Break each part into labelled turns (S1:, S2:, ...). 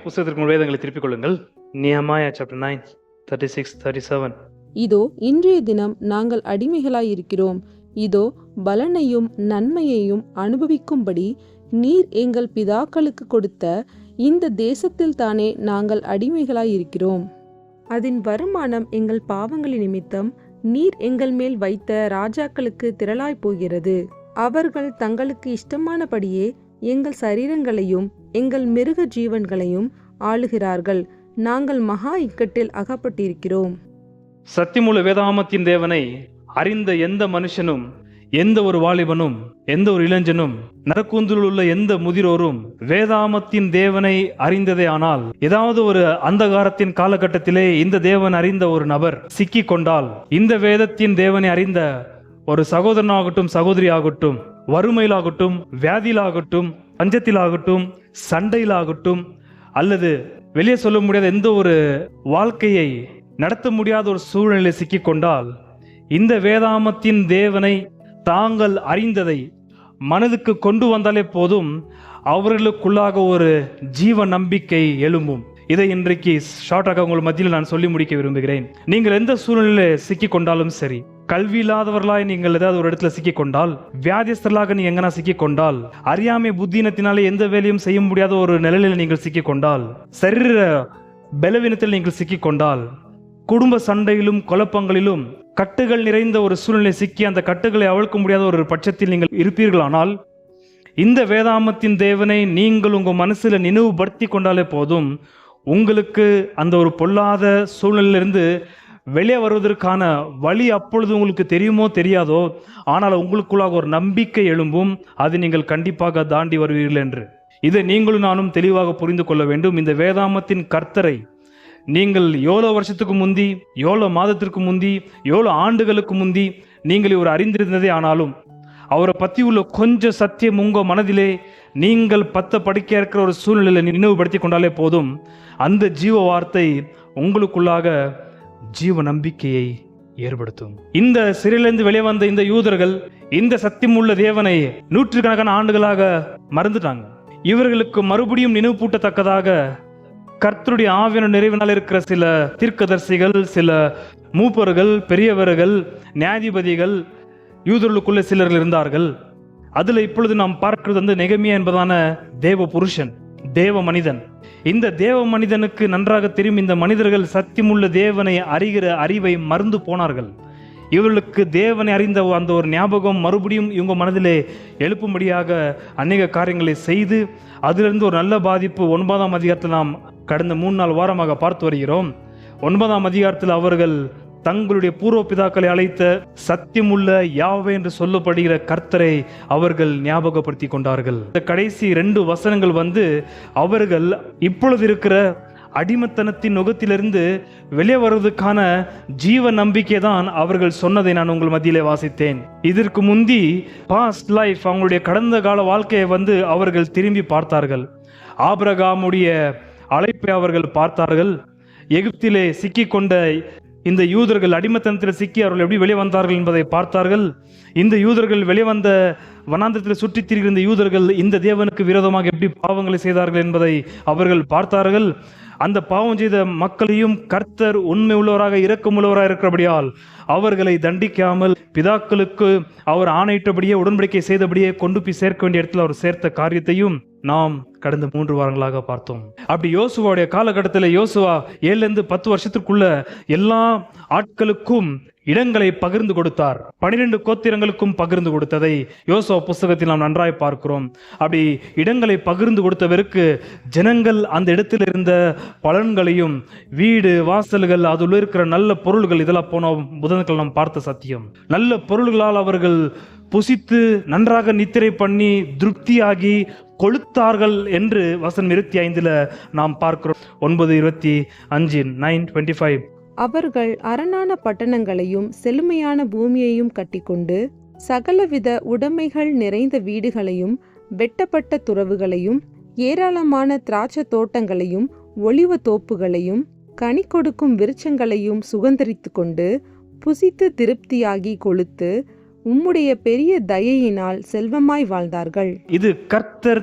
S1: புத்தகத்திற்கு வேதங்களை திருப்பிக் கொள்ளுங்கள். நியமாயா சாப்டர் 9 36 37.
S2: இதோ இன்றைய தினம் நாங்கள் அடிமைகளாயிருக்கிறோம். இதோ பலனையும் நன்மையையும் அனுபவிக்கும்படி நீர் எங்கள் பிதாக்களுக்கு கொடுத்த இந்த தேசத்தில் தானே நாங்கள் அடிமைகளாயிருக்கிறோம். அதன் வருமானம் எங்கள் பாவங்களின் நிமித்தம் நீர் எங்கள் மேல் வைத்த ராஜாக்களுக்கு திரளாய் போகிறது. அவர்கள் தங்களுக்கு இஷ்டமானபடியே எங்கள் சரீரங்களையும் எங்கள் மிருக ஜீவன்களையும் ஆளுகிறார்கள். நாங்கள் மகா இக்கட்டில் அகப்பட்டிருக்கிறோம்.
S1: சத்தியமுள்ள வேதாமத்தின் தேவனை அறிந்த எந்த மனுஷனும், எந்த ஒரு வாலிபனும், எந்த ஒரு இளைஞனும், நரக்கூந்தில் உள்ள எந்த முதிரோரும் வேதாமத்தின் தேவனை அறிந்ததே ஆனால், ஏதாவது ஒரு அந்தகாரத்தின் காலகட்டத்திலே இந்த தேவன் அறிந்த ஒரு நபர் சிக்கி கொண்டால், இந்த வேதத்தின் தேவனை அறிந்த ஒரு சகோதரனாகட்டும், சகோதரியாகட்டும், வறுமையிலாகட்டும், வியாதியிலாகட்டும், பஞ்சத்திலாகட்டும், சண்டையிலாகட்டும், அல்லது வெளியே சொல்ல முடியாத எந்த ஒரு வாழ்க்கையை நடத்த முடியாத ஒரு சூழ்நிலை சிக்கி கொண்டால், இந்த வேதாமத்தின் தேவனை தாங்கள் அறிந்ததை மனதுக்கு கொண்டு வந்தாலே போதும், அவர்களுக்குள்ளாக ஒரு ஜீவ நம்பிக்கை எழும்பும். இதை இன்றைக்கு ஷார்ட்டாக உங்கள் மத்தியில் நான் சொல்லி முடிக்க விரும்புகிறேன். நீங்கள் எந்த சூழ்நிலையில் சிக்கி கொண்டாலும் சரி, கல்வி இல்லாதவர்களாய் நீங்கள் ஏதாவது ஒரு இடத்துல சிக்கி கொண்டால், வியாதிஸ்தர்களாக நீங்க எங்கன்னா சிக்கி கொண்டால், அறியாமை புத்தினத்தினாலே எந்த வேலையும் செய்ய முடியாத ஒரு நிலையில நீங்கள் சிக்கி கொண்டால், சரீர பலவீனத்தில் நீங்கள் சிக்கி கொண்டால், குடும்ப சண்டையிலும் குழப்பங்களிலும் கட்டுகள் நிறைந்த ஒரு சூழ்நிலை சிக்கி அந்த கட்டுகளை அவிழ்க்க முடியாத ஒரு பட்சத்தில் நீங்கள் இருப்பீர்களானால், இந்த வேதாமத்தின் தேவனை நீங்கள் உங்கள் மனசில் நினைவுபடுத்தி கொண்டாலே போதும், உங்களுக்கு அந்த ஒரு பொல்லாத சூழ்நிலையிலிருந்து வெளியே வருவதற்கான வழி அப்பொழுது உங்களுக்கு தெரியுமோ தெரியாதோ, ஆனால் உங்களுக்குள்ளாக ஒரு நம்பிக்கை எழும்பும். அது நீங்கள் கண்டிப்பாக தாண்டி வருவீர்கள் என்று. இதை நீங்களும் நானும் தெளிவாக புரிந்து கொள்ள வேண்டும். இந்த வேதாமத்தின் கர்த்தரை நீங்கள் எவ்வளோ வருஷத்துக்கு முந்தி, எவ்வளோ மாதத்திற்கு முந்தி, எவ்வளோ ஆண்டுகளுக்கு முந்தி நீங்கள் இவர் அறிந்திருந்ததே ஆனாலும், அவரை பற்றி உள்ள கொஞ்சம் சத்தியம் உங்கள் மனதிலே நீங்கள் படிக்க இருக்கிற ஒரு சூழ்நிலையில் நினைவுபடுத்தி கொண்டாலே போதும், அந்த ஜீவ வார்த்தை உங்களுக்குள்ளாக ஜீவ நம்பிக்கையை ஏற்படுத்தும். இந்த சிறையிலிருந்து வெளியே வந்த இந்த யூதர்கள் இந்த சத்தியமுள்ள தேவனை நூற்றுக்கணக்கான ஆண்டுகளாக மறந்துட்டாங்க. இவர்களுக்கு மறுபடியும் நினைவுபூட்டத்தக்கதாக கர்த்தருடைய ஆவியான நிறைவினால் இருக்கிற சில தீர்க்கதரிசிகள், சில மூப்பர்கள், பெரியவர்கள், நியாயாதிபதிகள் யூதர்களுக்குள்ள சிலர்கள் இருந்தார்கள். அதுல இப்பொழுது நாம் பார்க்கிறது நெகமியா என்பதான தேவ புருஷன், தேவ மனிதன். இந்த தேவ மனிதனுக்கு நன்றாக தெரியும், இந்த மனிதர்கள் சத்தியமுள்ள தேவனை அறிகிற அறிவை மறந்து போனார்கள். இவர்களுக்கு தேவனை அறிந்த அந்த ஒரு ஞாபகம் மறுபடியும் இவங்க மனதிலே எழுப்பும்படியாக அநேக காரியங்களை செய்து, அதிலிருந்து ஒரு நல்ல பாதிப்பு 9ஆம் அதிகாரத்தில் நாம் கடந்த 3-4 வாரமாக பார்த்து வருகிறோம். 9ஆம் அதிகாரத்தில் அவர்கள் தங்களுடைய பூர்வ பிதாக்களை அழைத்த சத்தியமுள்ள யாவே என்று சொல்லப்படுகிற கர்த்தரை அவர்கள் ஞாபகப்படுத்தி கொண்டார்கள். இந்த கடைசி 2 வசனங்கள் அவர்கள் இப்பொழுது இருக்கிற அடிமத்தனத்தின் நுகத்திலிருந்து வெளியே வருவதற்கான ஜீவ நம்பிக்கை தான் அவர்கள் சொன்னதை நான் உங்கள் மத்தியிலே வாசித்தேன். இதற்கு முந்தி பாஸ்ட் லைஃப், அவங்களுடைய கடந்த கால வாழ்க்கையை அவர்கள் திரும்பி பார்த்தார்கள். ஆபிரகாமுடைய அழைப்பை அவர்கள் பார்த்தார்கள். எகிப்திலே சிக்கி கொண்ட இந்த யூதர்கள் அடிமத்தனத்தில் சிக்கி அவர்கள் எப்படி வெளியே வந்தார்கள் என்பதை பார்த்தார்கள். இந்த யூதர்கள் வெளியே வந்த வனாந்தரத்தில் சுற்றித் திரிகிற இந்த யூதர்கள் இந்த தேவனுக்கு விரோதமாக எப்படி பாவங்களை செய்தார்கள் என்பதை அவர்கள் பார்த்தார்கள். அந்த பாவம் செய்த மக்களையும் கர்த்தர் உண்மை உள்ளவராக, இரக்கமுள்ளவராக இருக்கிறபடியால் அவர்களை தண்டிக்காமல் பிதாக்களுக்கு அவர் ஆணையிட்டபடியே, உடன்படிக்கை செய்தபடியே கொண்டு போய் சேர்க்க வேண்டிய இடத்துல அவர் சேர்த்த காரியத்தையும் நாம் கடந்த 3 வாரங்களாக பார்த்தோம். அப்படி யோசுவாவுடைய காலகட்டத்தில் யோசுவா 7-10 வருஷத்திற்குள்ள எல்லா ஆட்களுக்கும் இடங்களை பகிர்ந்து கொடுத்தார். 12 கோத்திரங்களுக்கும் பகிர்ந்து கொடுத்ததை யோசுவா புஸ்தகத்தில் நாம் நன்றாய் பார்க்கிறோம். அப்படி இடங்களை பகிர்ந்து கொடுத்தவருக்கு ஜனங்கள் அந்த இடத்தில் இருந்த பலன்களையும், வீடு வாசல்கள், அதில் இருக்கிற நல்ல பொருள்கள், இதெல்லாம் போன புதன்கள் நாம் பார்த்த சத்தியம். நல்ல பொருள்களால் அவர்கள் புசித்து நன்றாக நித்திரை பண்ணி திருப்தியாகி கொளுத்தார்கள் என்று வசனம் 25 நாம் பார்க்கிறோம். 9:25 9:25.
S2: அவர்கள் அரணான பட்டணங்களையும் செழுமையான பூமியையும் கட்டிக்கொண்டு சகலவித உடைமைகள் நிறைந்த வீடுகளையும் வெட்டப்பட்ட துறவுகளையும் ஏராளமான திராட்சை தோட்டங்களையும் ஒலிவ தோப்புகளையும் கனி கொடுக்கும் விருட்சங்களையும் சுகந்தரித்து கொண்டு புசித்து திருப்தியாகி கொளுத்து உம்முடைய பெரிய தயையினால் செல்வமாய் வாழ்ந்தார்கள்.
S1: இது கர்த்தர்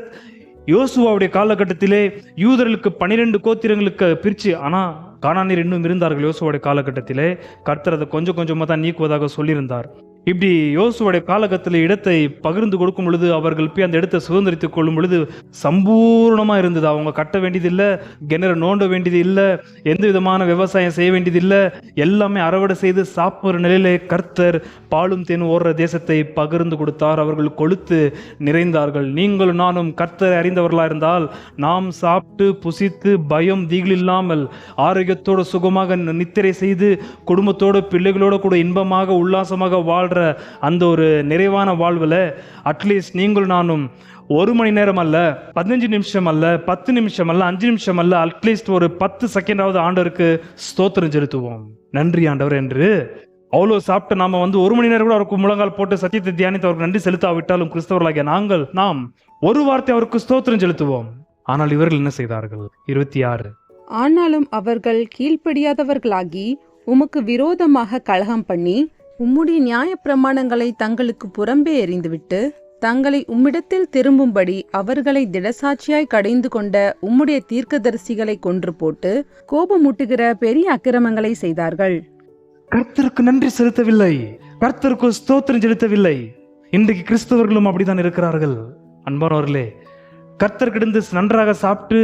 S1: யோசுவாவுடைய காலகட்டத்திலே யூதர்களுக்கு 12 கோத்திரங்களுக்கு பிரிச்சு, ஆனா கானானியர் இன்னும் இருந்தார்கள். யோசுவாவுடைய காலகட்டத்திலே கர்த்தர் அதை கொஞ்சம் கொஞ்சமா தான் நீக்குவதாக சொல்லியிருந்தார். இப்படி யோசுவாவுடைய காலகட்டத்தில் இடத்தை பகிர்ந்து கொடுக்கும் பொழுது, அவர்கள் போய் அந்த இடத்தை சுதந்திரித்துக் கொள்ளும் பொழுது சம்பூர்ணமா இருந்தது. அவங்க கட்ட வேண்டியதில்லை, கிணறு நோண்ட வேண்டியது இல்லை, எந்த விதமான விவசாயம் செய்ய வேண்டியதில்லை. எல்லாமே அறுவடை செய்து சாப்பிட்ற நிலையிலே கர்த்தர் பாலும் தேனும் ஓடுற தேசத்தை பகிர்ந்து கொடுத்தார். அவர்கள் கொழுத்து நிறைந்தார்கள். நீங்களும் நானும் கர்த்தரை அறிந்தவர்களா இருந்தால் நாம் சாப்பிட்டு புசித்து பயம் தீகில் இல்லாமல் ஆரோக்கியத்தோடு சுகமாக நித்திரை செய்து குடும்பத்தோடு பிள்ளைகளோடு கூட இன்பமாக உல்லாசமாக வாழ்ற அந்த ஒரு நிறைவான வாழ்வில் அட்லீஸ்ட் நீங்கள் நானும் 1 மணி நேரம் அல்ல, 15 நிமிஷம் அல்ல, 10 நிமிஷம் அல்ல, 5 நிமிஷம் அல்ல, அட்லீஸ்ட் ஒரு 10 செகண்டாவது ஆண்டவருக்கு ஸ்தோத்திரம் செலுத்துவோம். நன்றி ஆண்டவர் என்று. அவ்வளோ சாப்பிட்டு நாம 1 மணி நேரம் கூட அவருக்கு முழங்கால் போட்டு சத்தியத்தை தியானித்து அவருக்கு நன்றி செலுத்தாவிட்டாலும் கிறிஸ்தவர்களாகிய நாம் ஒரு வார்த்தை அவருக்கு ஸ்தோத்திரம் செலுத்துவோம். ஆனால் இவர்கள் என்ன செய்தார்கள்? 26.
S2: ஆனாலும் அவர்கள் கீழ்ப்படியாதவர்களாகி உமக்கு விரோதமாக கலகம் பண்ணி உம்முடைய நியாயப்பிரமாணங்களை தங்களுக்கு புறம்பே எறிந்துவிட்டு தங்களை உம்மிடத்தில் திரும்பும்படி அவர்களை திடசாட்சியாய் கடைந்து கொண்ட உம்முடைய தீர்க்கதரிசிகளை கொன்று போட்டு கோபமூட்டுகிற பெரிய அக்கிரமங்களை செய்தார்கள்.
S1: கர்த்தருக்கு நன்றி செலுத்தவில்லை, கர்த்தருக்கு ஸ்தோத்திரம் செலுத்தவில்லை. இன்றைக்கு கிறிஸ்தவர்களும் அப்படித்தான் இருக்கிறார்கள். அன்பானவர்களே, கர்த்தர் கிடந்து நன்றாக சாப்பிட்டு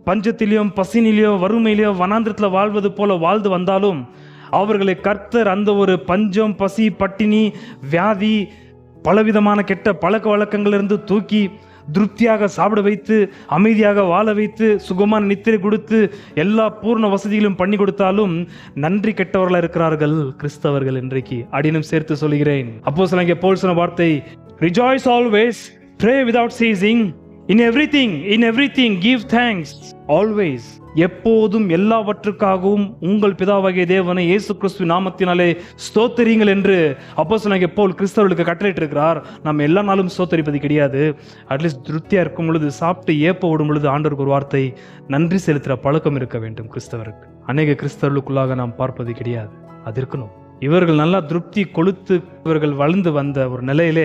S1: பஞ்சத்திலேயும் பசினிலேயோ வறுமையிலேயோ வனாந்திரத்தில் வாழ்வது போல வாழ்ந்து வந்தாலும் அவர்களை கர்த்தர் அந்த ஒரு பஞ்சம், பசி, பட்டினி, வியாதி, பலவிதமான கெட்ட பழக்க வழக்கங்களிலிருந்து தூக்கி திருப்தியாக சாப்பிட வைத்து அமைதியாக வாழ வைத்து சுகமான நித்திரை கொடுத்து எல்லா பூர்ண வசதிகளும் பண்ணி கொடுத்தாலும் நன்றி கெட்டவர்களாக இருக்கிறார்கள் கிறிஸ்தவர்கள் இன்றைக்கு. அடினும் சேர்த்து சொல்கிறேன். அப்போஸ்தலனாகிய பவுல் சொன்ன வார்த்தை, rejoice always, pray without ceasing, in everything give thanks always. எப்போதும் எல்லாவற்றுக்காகவும் உங்கள் பிதாவாகிய தேவனை இயேசு கிறிஸ்து நாமத்தினாலே ஸ்தோத்தரிங்கள் என்று அப்போஸ்தலனாகிய பவுல் கிறிஸ்தவர்களுக்கு கட்டளையிட்டு இருக்கிறார். நம்ம எல்லா நாளும் ஸ்தோத்தரிப்பது கிடையாது. அட்லீஸ்ட் திருப்தியா இருக்கும் பொழுது, சாப்பிட்டு ஏப்ப விடும் பொழுது ஆண்டவருக்கு ஒரு வார்த்தை நன்றி செலுத்துகிற பழக்கம் இருக்க வேண்டும் கிறிஸ்தவருக்கு. அநேக கிறிஸ்தவர்களுக்குள்ளாக நாம் பார்ப்பது கிடையாது. அது இருக்கணும். இவர்கள் நல்லா திருப்தி கொளுத்து இவர்கள் வளர்ந்து வந்த ஒரு நிலையிலே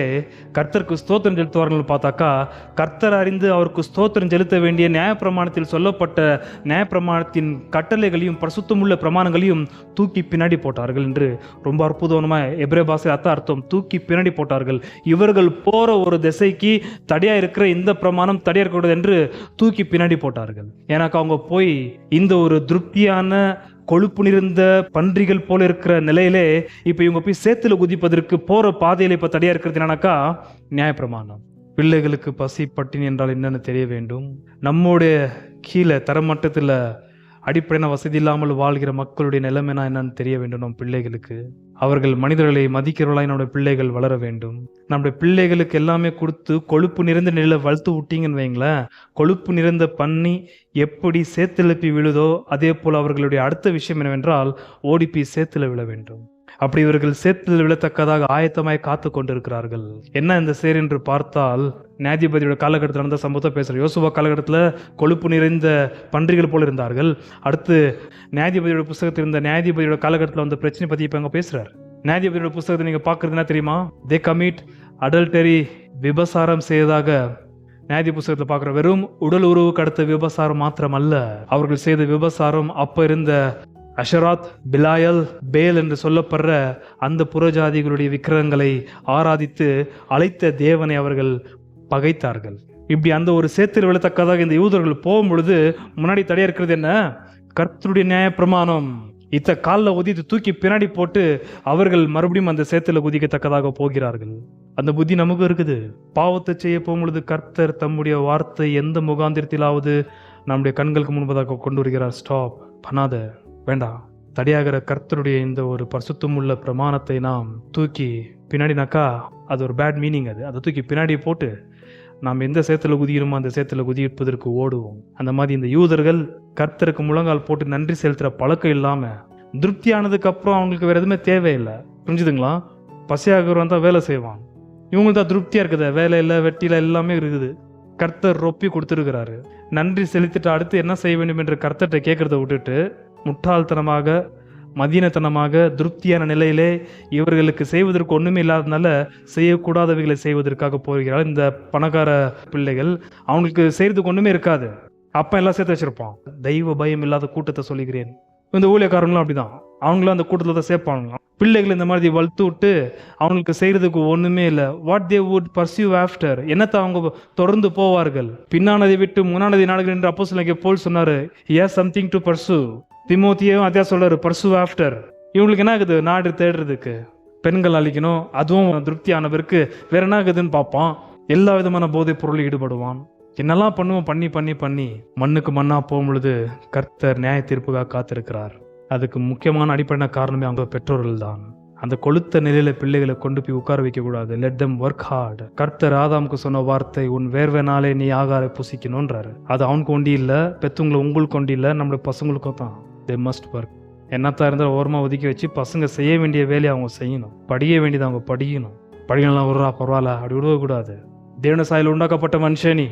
S1: கர்த்தருக்கு ஸ்தோத்திரம் செலுத்துவார்கள் பார்த்தாக்கா, கர்த்தர் அறிந்து அவருக்கு ஸ்தோத்திரம் செலுத்த வேண்டிய நியாயப்பிரமாணத்தில் சொல்லப்பட்ட நியாயப்பிரமாணத்தின் கட்டளைகளையும் பரிசுத்தமுள்ள பிரமாணங்களையும் தூக்கி பின்னாடி போட்டார்கள் என்று ரொம்ப அற்புதமாக எபிரேய பாஷையில் அர்த்தம், தூக்கி பின்னாடி போட்டார்கள். இவர்கள் போற ஒரு திசைக்கு தடையா இருக்கிற இந்த பிரமாணம் தடையா இருக்கக்கூடாது என்று தூக்கி பின்னாடி போட்டார்கள். ஏன்னாக்கா அவங்க போய் இந்த ஒரு திருப்தியான கொழுப்பு நிறைந்த பன்றிகள் போல இருக்கிற நிலையிலே இப்ப இவங்க போய் சேத்துல குதிப்பதற்கு போற பாதையில இப்ப தடையா இருக்கிறது என்னன்னாக்கா நியாயப்பிரமாணம். பிள்ளைகளுக்கு பசி பட்டினி என்றால் என்னன்னு தெரிய வேண்டும். நம்முடைய கீழே தரமட்டத்தில் அடிப்படையான வசதி இல்லாமல் வாழ்கிற மக்களுடைய நிலைமைனா என்னன்னு தெரிய வேண்டும். நம் பிள்ளைகளுக்கு அவர்கள் மனிதர்களை மதிக்கிறவர்களாய் நம்முடைய பிள்ளைகள் வளர வேண்டும். நம்முடைய பிள்ளைகளுக்கு எல்லாமே கொடுத்து கொழுப்பு நிறைந்த நிலையில வளர்த்து விட்டீங்கன்னு வைங்களேன், கொழுப்பு நிறைந்த பண்ணி எப்படி சேத்திலப்பி விழுதோ அதே போல் அவர்களுடைய அடுத்த விஷயம் என்னவென்றால் ஓடிப்பி சேத்துல விழ வேண்டும். அப்படி இவர்கள் சேத்தில் விழத்தக்கதாக ஆயத்தமாய் காத்து கொண்டிருக்கிறார்கள். என்ன இந்த சேர் என்று பார்த்தால், நியாயாதிபதியோட காலகட்டத்தில் நடந்த சம்பவத்தை பேசுகிறேன். யோசுவா காலகட்டத்தில் கொழுப்பு நிறைந்த பன்றிகள் போல இருந்தார்கள். அடுத்து நியாயாதிபதியோட புத்தகத்தில் இருந்த நியாயாதிபதியோட காலகட்டத்தில் வந்த பிரச்சனை பற்றி இப்போ அங்கே பேசுகிறார். நியாயாதிபதியோட புத்தகத்தை நீங்கள் பார்க்குறதுனா தெரியுமா, தே கமிட் அடல்டரி, விபசாரம் செய்ததாக நியாயாதி புத்தகத்தில் பார்க்குற. வெறும் உடல் உறவுக்கு அடுத்த விபசாரம் மாத்திரம் அல்ல, அவர்கள் செய்த விபசாரம் அப்போ இருந்த அஷராத், பிலாயல், பேல் என்று சொல்லப்படுற அந்த புறஜாதிகளுடைய விக்கிரகங்களை ஆராதித்து அழைத்த தேவனை அவர்கள் பகைத்தார்கள். இப்படி அந்த ஒரு சேத்தில் விழத்தக்கதாக இந்த யூதர்கள் போகும் பொழுது முன்னாடி தடையா இருக்கிறது என்ன? கர்த்தருடைய நியாய பிரமாணம். இத்த காலில் உதித்து தூக்கி பின்னாடி போட்டு அவர்கள் மறுபடியும் அந்த சேத்துல குதிக்கத்தக்கதாக போகிறார்கள். அந்த புத்தி நமக்கு இருக்குது. பாவத்தை செய்ய போகும்பொழுது கர்த்தர் தம்முடைய வார்த்தை எந்த முகாந்திரத்திலாவது நம்முடைய கண்களுக்கு முன்பதாக கொண்டு வருகிறார். ஸ்டாப் பண்ணாத, வேண்டாம். தடையாகிற கர்த்தருடைய இந்த ஒரு பரிசுத்தமுள்ள பிரமாணத்தை நாம் தூக்கி பின்னாடினாக்கா அது ஒரு பேட் மீனிங். அதை தூக்கி பின்னாடி போட்டு நாம் எந்த சேத்துல குதிக்கணுமோ அந்த சேத்துல குதிப்பதற்கு ஓடுவோம். அந்த மாதிரி இந்த யூதர்கள் கர்த்தருக்கு முழங்கால் போட்டு நன்றி செலுத்துகிற பழக்கம் இல்லாமல் திருப்தியானதுக்கு அப்புறம் அவங்களுக்கு வேற எதுவுமே தேவையில்லை. புரிஞ்சுதுங்களா? பசியாகிறவன் தான் வேலை செய்வான், இவங்களுக்கு தான் திருப்தியாக இருக்குது. வேலையில் வெட்டியில் எல்லாமே இருக்குது. கர்த்தர் ரொப்பி கொடுத்துருக்கிறாரு. நன்றி செலுத்திட்டு அடுத்து என்ன செய்ய வேண்டும் என்று கர்த்தர்கிட்ட கேட்கறத விட்டுட்டு முட்டாள்தனமாக மதியனத்தனமாக திருப்தியான நிலையிலே இவர்களுக்கு செய்வதற்கு ஒன்றுமே இல்லாததுனால செய்யக்கூடாதவைகளை செய்வதற்காக போகிறார். இந்த பணக்கார பிள்ளைகள் அவங்களுக்கு செய்யறதுக்கு ஒன்றுமே இருக்காது. அப்பா எல்லாம் சேர்த்து வச்சிருப்பான். தெய்வ பயம் இல்லாத கூட்டத்தை சொல்லுகிறேன். இந்த ஊழியக்காரங்களும் அப்படிதான், அவங்களும் அந்த கூட்டத்தில் தான் சேர்ப்பாங்க. பிள்ளைகள் இந்த மாதிரி வளர்த்து விட்டு அவங்களுக்கு செய்யறதுக்கு ஒண்ணுமே இல்லை. What they would pursue after, என்னத்தை அவங்க தொடர்ந்து போவார்கள். பின்னானதை விட்டு முன்னானதை நாடுகள் என்று அப்போஸ்தலனாகிய பவுல் சொன்னாரு, yes something to pursue. திமோத்தியும் அதே சொல்றாரு, pursue after. இவங்களுக்கு என்ன ஆகுது, நாடு தேடுறதுக்கு பெண்கள் அழிக்கணும், அதுவும் திருப்தியானவருக்கு வேற என்ன ஆகுதுன்னு பார்ப்பான். எல்லா விதமான போதைப் பொருளில் ஈடுபடுவான். என்னெல்லாம் பண்ணுவோம், பண்ணி பண்ணி பண்ணி மண்ணுக்கு மண்ணா போகும் பொழுது கர்த்தர் நியாய தீர்ப்புக்காக காத்திருக்கிறார். அதுக்கு முக்கியமான அடிப்படை காரணமே அவங்க பெற்றோர்கள் தான். அந்த கொளுத்த நிலையில பிள்ளைகளை கொண்டு போய் உட்கார வைக்க கூடாது. Let them work hard. கர்த்தர் ஆதாமுக்கு சொன்ன வார்த்தை, உன் வேர்வைனாலே நீ ஆகார புசிக்கணும்ன்றாரு. அது அவனுக்கு ஒண்டி இல்லை, பெத்தவங்களை உங்களுக்கு ஒண்டி இல்லை, நம்மளுடைய பசங்களுக்கும் தான். They must work. என்னத்தான் இருந்தாலும் ஓரமாக ஒதுக்கி வச்சு பசங்க செய்ய வேண்டிய வேலையை அவங்க செய்யணும், படிக்க வேண்டியது அவங்க படிக்கணும். படிக்கலாம் ஒரு பரவாயில்ல அப்படி விடக்கூடாது. தேவன சாயல் உண்டாக்கப்பட்ட மனுஷனி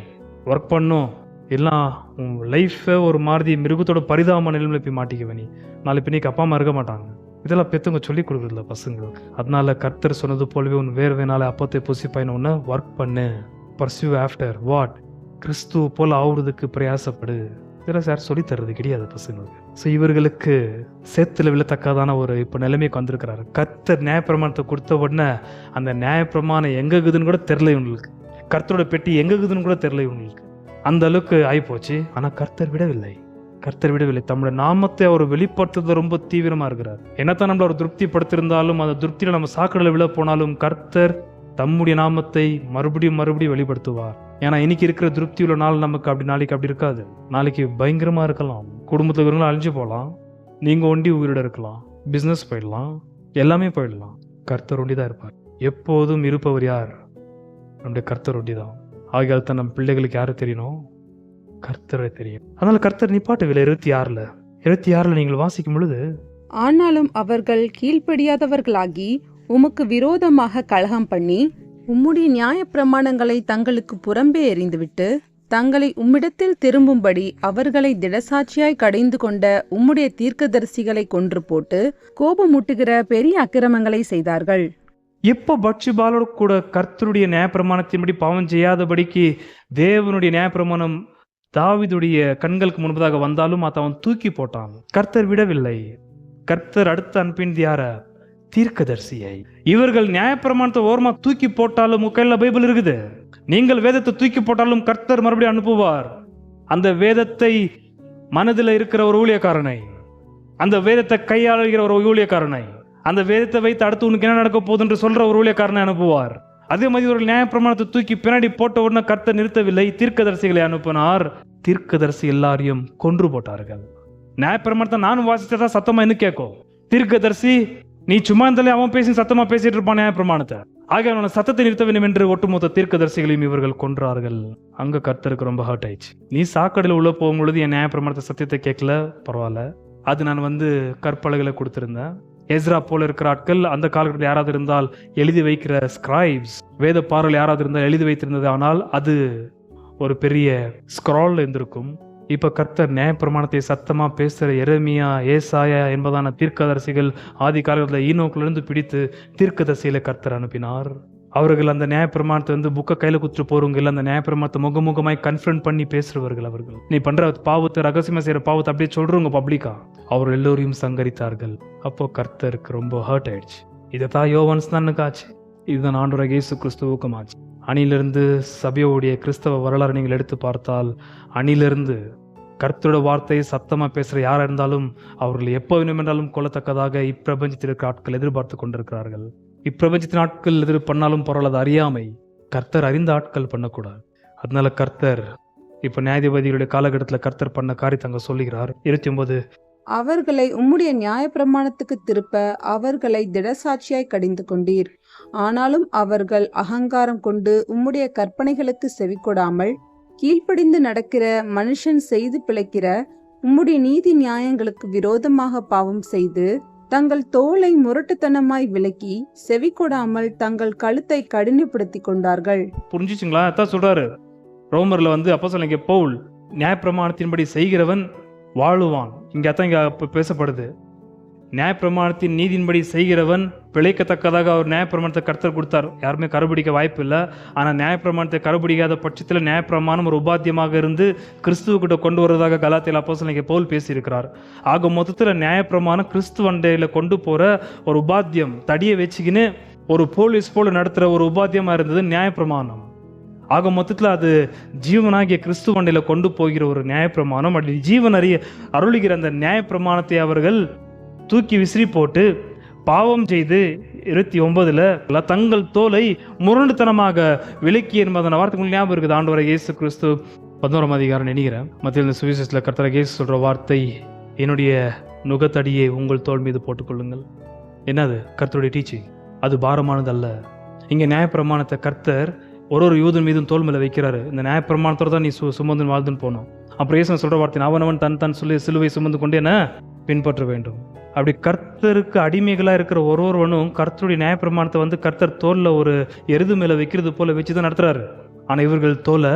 S1: ஒர்க் பண்ணும். எல்லாம் உன் லைஃப்பை ஒரு மாதிரி மிருகத்தோட பரிதாபமான நிலைமையில போய் மாட்டிக்குவேன். நீ நாளை பின்னைக்கு அப்பா அம்மா இருக்க மாட்டாங்க. இதெல்லாம் பெற்றவங்க சொல்லிக் கொடுக்குறதில்ல பசங்களுக்கு. அதனால கர்த்தர் சொன்னது போலவே உன் வேர்வைனால அப்பத்தை புசிப்பாயின்னு ஒர்க் பண்ணு. பர்சியூ ஆஃப்டர் வாட், கிறிஸ்துவ போல ஆகுறதுக்கு பிரயாசப்படு. இதெல்லாம் சார் சொல்லி தர்றது கிடையாது பசங்களுக்கு. ஸோ இவர்களுக்கு சேத்துல விழத்தக்கதான ஒரு இப்போ நிலைமைக்கு வந்திருக்கிறாரு. கர்த்தர் நியாயப்பிரமாணத்தை கொடுத்த உடனே அந்த நியாயப்பிரமாணம் எங்க இருக்குதுன்னு கூட தெரில இவங்களுக்கு. கர்த்தரோட பெட்டி எங்க இருக்குதுன்னு கூட தெரில இவங்களுக்கு. அந்த அளவுக்கு ஆகிப்போச்சு. ஆனால் கர்த்தர் விடவில்லை. கர்த்தர் விடவில்லை. தம்முடைய நாமத்தை அவர் வெளிப்படுத்துறது ரொம்ப தீவிரமா இருக்கிறார். என்னத்தான் நம்மள அவர் திருப்திப்படுத்திருந்தாலும் அந்த திருப்தியில நம்ம சாக்கடையில் விழ போனாலும் கர்த்தர் தம்முடைய நாமத்தை மறுபடியும் வெளிப்படுத்துவார். ஏன்னா இன்னைக்கு இருக்கிற திருப்தி உள்ள நாள் நமக்கு அப்படி நாளைக்கு அப்படி இருக்காது. நாளைக்கு பயங்கரமா இருக்கலாம். குடும்பத்தில் இருக்கிறவங்களும் அழிஞ்சு போகலாம். நீங்க ஒண்டி உயிரோட இருக்கலாம். பிசினஸ் போயிடலாம். எல்லாமே போயிடலாம். கர்த்தர் ஒண்டி தான் இருப்பார். எப்போதும் இருப்பவர் யார்? நம்முடைய கர்த்தர் ஒண்டி தான். ஆகியால் தான் நம்ம பிள்ளைகளுக்கு யாரு தெரியணும்? கர்த்தரை தெரியும். அதனால கர்த்தர் நிப்பாட்டவில்லை. 26 நீங்கள் வாசிக்கும் பொழுது,
S2: ஆனாலும் அவர்கள் கீழ்ப்படியாதவர்களாகி உமக்கு விரோதமாக கலகம் பண்ணி உம்முடைய நியாயப்பிரமாணங்களை தங்களுக்கு புறம்பே எறிந்துவிட்டு தங்களை உம்மிடத்தில் திரும்பும்படி அவர்களை திடசாட்சியாய் கடைந்து கொண்ட உம்முடைய தீர்க்கதரிசிகளை கொன்று போட்டு கோபமூட்டுகிற பெரிய அக்கிரமங்களை செய்தார்கள்.
S1: எப்போ பட்சிபாலோடு கூட கர்த்தருடைய நியாயப்பிரமாணத்தின்படி பாவம் செய்யாதபடிக்கு தேவனுடைய நியாயப்பிரமாணம் தாவீதுடைய கண்களுக்கு முன்பதாக வந்தாலும் அதை அவன் தூக்கி போட்டான். கர்த்தர் விடவில்லை. கர்த்தர் அடுத்து அனுப்பினது யார? தீர்க்கதரிசியை. இவர்கள் நியாயப்பிரமாணத்தை ஓரமா தூக்கி போட்டாலும் கையில பைபிள் இருக்குது. நீங்கள் வேதத்தை தூக்கி போட்டாலும் கர்த்தர் மறுபடியும் அனுப்புவார். அந்த வேதத்தை மனதில் இருக்கிற ஒரு ஊழியக்காரனை, அந்த வேதத்தை கையாளுகிற ஒரு ஊழியக்காரனை, அந்த வேதத்தை வைத்து அடுத்து உனக்கு என்ன நடக்க போகுது என்று சொல்ற ஒரு ஊழியக்காரனை அனுப்புவார். அதே மாதிரி ஒரு நியாயப்பிரமாணத்தை தூக்கி பின்னாடி போட்ட உடனே கர்த்தர் நிறுத்தவில்லை, தீர்க்கதரிசிகளை அனுப்பினார். தீர்க்கதரிசி எல்லாரையும் கொன்று போட்டார்கள். நியாயப்பிரமாணத்தை நானும் வாசிச்சதா சத்தமா என்ன கேட்கும்? தீர்க்கதரிசி நீ சும்மா இருந்தாலே அவன் பேசி சத்தமா பேசிட்டு இருப்பான் நியாயப்பிரமாணத்தை. ஆக அவன சத்தத்தை நிறுத்த வேண்டும் என்று ஒட்டுமொத்த தீர்க்கதரிசிகளையும் இவர்கள் கொன்றார்கள். அங்க கர்த்தருக்கு ரொம்ப ஹர்ட் ஆயிடுச்சு. நீ சாக்கடையில் உள்ள போகும்பொழுது என் நியாயப்பிரமாணத்தை சத்தியத்தை கேட்கல, பரவாயில்ல, அது நான் கற்பலகளை கொடுத்திருந்தேன். எஸ்ரா போல இருக்கிற ஆட்கள் அந்த காலகட்டத்தில் யாராவது இருந்தால் எழுதி வைக்கிற ஸ்கிரைப்ஸ், வேத பாடல் யாராவது இருந்தால் எழுதி வைத்திருந்தது. ஆனால் அது ஒரு பெரிய ஸ்க்ரால் இருந்திருக்கும். இப்ப கர்த்தர் நியாயப்பிரமாணத்தை சத்தமா பேசுற எரேமியா, ஏசாயா என்பதான தீர்க்கதரிசிகள் ஆதி காலத்தில் ஈனோக்கிலிருந்து பிடித்து தீர்க்கதரிசியில கர்த்தர் அனுப்பினார். அவர்கள் அந்த நியாயப்பிரமாணத்தை புக்கை கையில குத்துட்டு போறவங்க இல்லை, அந்த நியாயப்பிரமாணத்தை முகமுகமாய் கன்ஃபரண்ட் பண்ணி பேசுறவர்கள். அவர்கள் நீ பண்ற பாவத்தை, ரகசியமா செய்யற பாவத்தை அப்படியே சொல்றவங்க பப்ளிக்கா. அவர் எல்லோரையும் சங்கரித்தார்கள். அப்போ கர்த்தருக்கு ரொம்ப ஹர்ட் ஆயிடுச்சு. இதைத்தான் யோவான்ஸ் தான் ஆச்சு. இதுதான் ஆண்டவராகிய இயேசு கிறிஸ்துவுக்கும் ஆச்சு. அணிலிருந்து சபையோடைய கிறிஸ்தவ வரலாறு நீங்கள் எடுத்து பார்த்தால், அணிலிருந்து கர்த்தரோட வார்த்தையை சத்தமா பேசுற யாரா இருந்தாலும் அவர்கள் எப்போ வேண்டுமென்றாலும் கொள்ளத்தக்கதாக இப்பிரபஞ்சத்தில் இருக்கிற ஆட்கள் எதிர்பார்த்து கொண்டிருக்கிறார்கள். இப்பிரபஞ்சத்தின் ஆட்கள் எதிர் பண்ணாலும் பரவாயில்ல, அறியாமை. கர்த்தர் அறிந்த ஆட்கள் பண்ணக்கூடாது. அதனால கர்த்தர் இப்ப நியாயாதிபதிகளுடைய காலகட்டத்தில் கர்த்தர் பண்ண காரியத்தை அங்க சொல்லுகிறார். 29,
S2: அவர்களை உம்முடைய நியாயப்பிரமாணத்துக்கு திருப்ப அவர்களை திடசாட்சியாய் கடிந்து கொண்டீர். ஆனாலும் அவர்கள் அகங்காரம் கொண்டு உம்முடைய கற்பனைகளுக்கு செவிக்கொடாமல் கீழ்ப்படிந்து நடக்கிற மனுஷன் செய்து பிழைக்கிற உம்முடைய நீதி நியாயங்களுக்கு விரோதமாக பாவம் செய்து தங்கள் தோலை முரட்டுத்தனமாய் விலக்கி செவிக்கொடாமல் தங்கள் கழுத்தை கடினப்படுத்தி கொண்டார்கள்.
S1: புரிஞ்சுச்சுங்களா? அதான் சொல்றாரு ரோமர்ல அப்போஸ்தலனாகிய பவுல், நியாயப்பிரமாணத்தின்படி செய்கிறவன் வாழுவான். இங்க அதான் இங்க பேசப்படுது. நியாயப்பிரமாணத்தின் நீதியின்படி செய்கிறவன் பிழைக்கத்தக்கதாக அவர் நியாயப்பிரமாணத்தை கர்த்தர் கொடுத்தார். யாருமே கருபிடிக்க வாய்ப்பு இல்லை. ஆனால் நியாயப்பிரமாணத்தை கருபிடிக்காத பட்சத்தில் நியாயப்பிரமாணம் ஒரு உபாத்தியமாக இருந்து கிறிஸ்துவக்கிட்ட கொண்டு வருவதாக கலாத்தியர் அப்போஸ்தலன் பவுல் பேசியிருக்கிறார். ஆக மொத்தத்தில் நியாயப்பிரமாணம் கிறிஸ்துவண்டையில் கொண்டு போகிற ஒரு உபாத்தியம், தடியை வச்சுக்கின்னு ஒரு போலீஸ் போல நடத்துகிற ஒரு உபாத்தியமாக இருந்தது நியாயப்பிரமாணம். ஆக மொத்தத்தில் அது ஜீவனாகிய கிறிஸ்துவண்டையில் கொண்டு போகிற ஒரு நியாயப்பிரமாணம். அப்படி ஜீவன் அருளுகிற அந்த நியாயப்பிரமாணத்தை அவர்கள் தூக்கி விசிறி போட்டு பாவம் செய்து 29 தங்கள் தோலை முரண்டுத்தனமாக விலக்கி என்பதன வார்த்தைகள் ஞாபகம் இருக்குது. ஆண்டவரை இயேசு கிறிஸ்து 11ஆம் அதிகாரம் நினைக்கிறேன் மத்திய சுவிசேஷத்தில் கர்த்தர் இயேசு சொல்ற வார்த்தை, என்னுடைய நுகத்தடியை உங்கள் தோல் மீது போட்டுக்கொள்ளுங்கள். என்னது? கர்த்தருடைய டீச்சிங். அது பாரமானது அல்ல. இங்கே நியாயப்பிரமாணத்தை கர்த்தர் ஒரு யூதன் மீதும் தோல் மேலே வைக்கிறாரு. இந்த நியாயப்பிரமாணத்தோடு தான் நீ சுமந்து வாழ்ந்துன்னு போனோம். அப்புறம் இயேசு சொல்ற வார்த்தை, அவனவன் தன் சொல்லி சிலுவை சுமந்து கொண்டு என்ன பின்பற்ற வேண்டும். அப்படி கர்த்தருக்கு அடிமைகளாக இருக்கிற ஒருவனும் கர்த்தருடைய நியாயப்பிரமாணத்தை கர்த்தர் தோல்ல ஒரு எருது மேலே வைக்கிறது போல வச்சு தான் நடத்துறாரு. ஆனால் இவர்கள் தோலை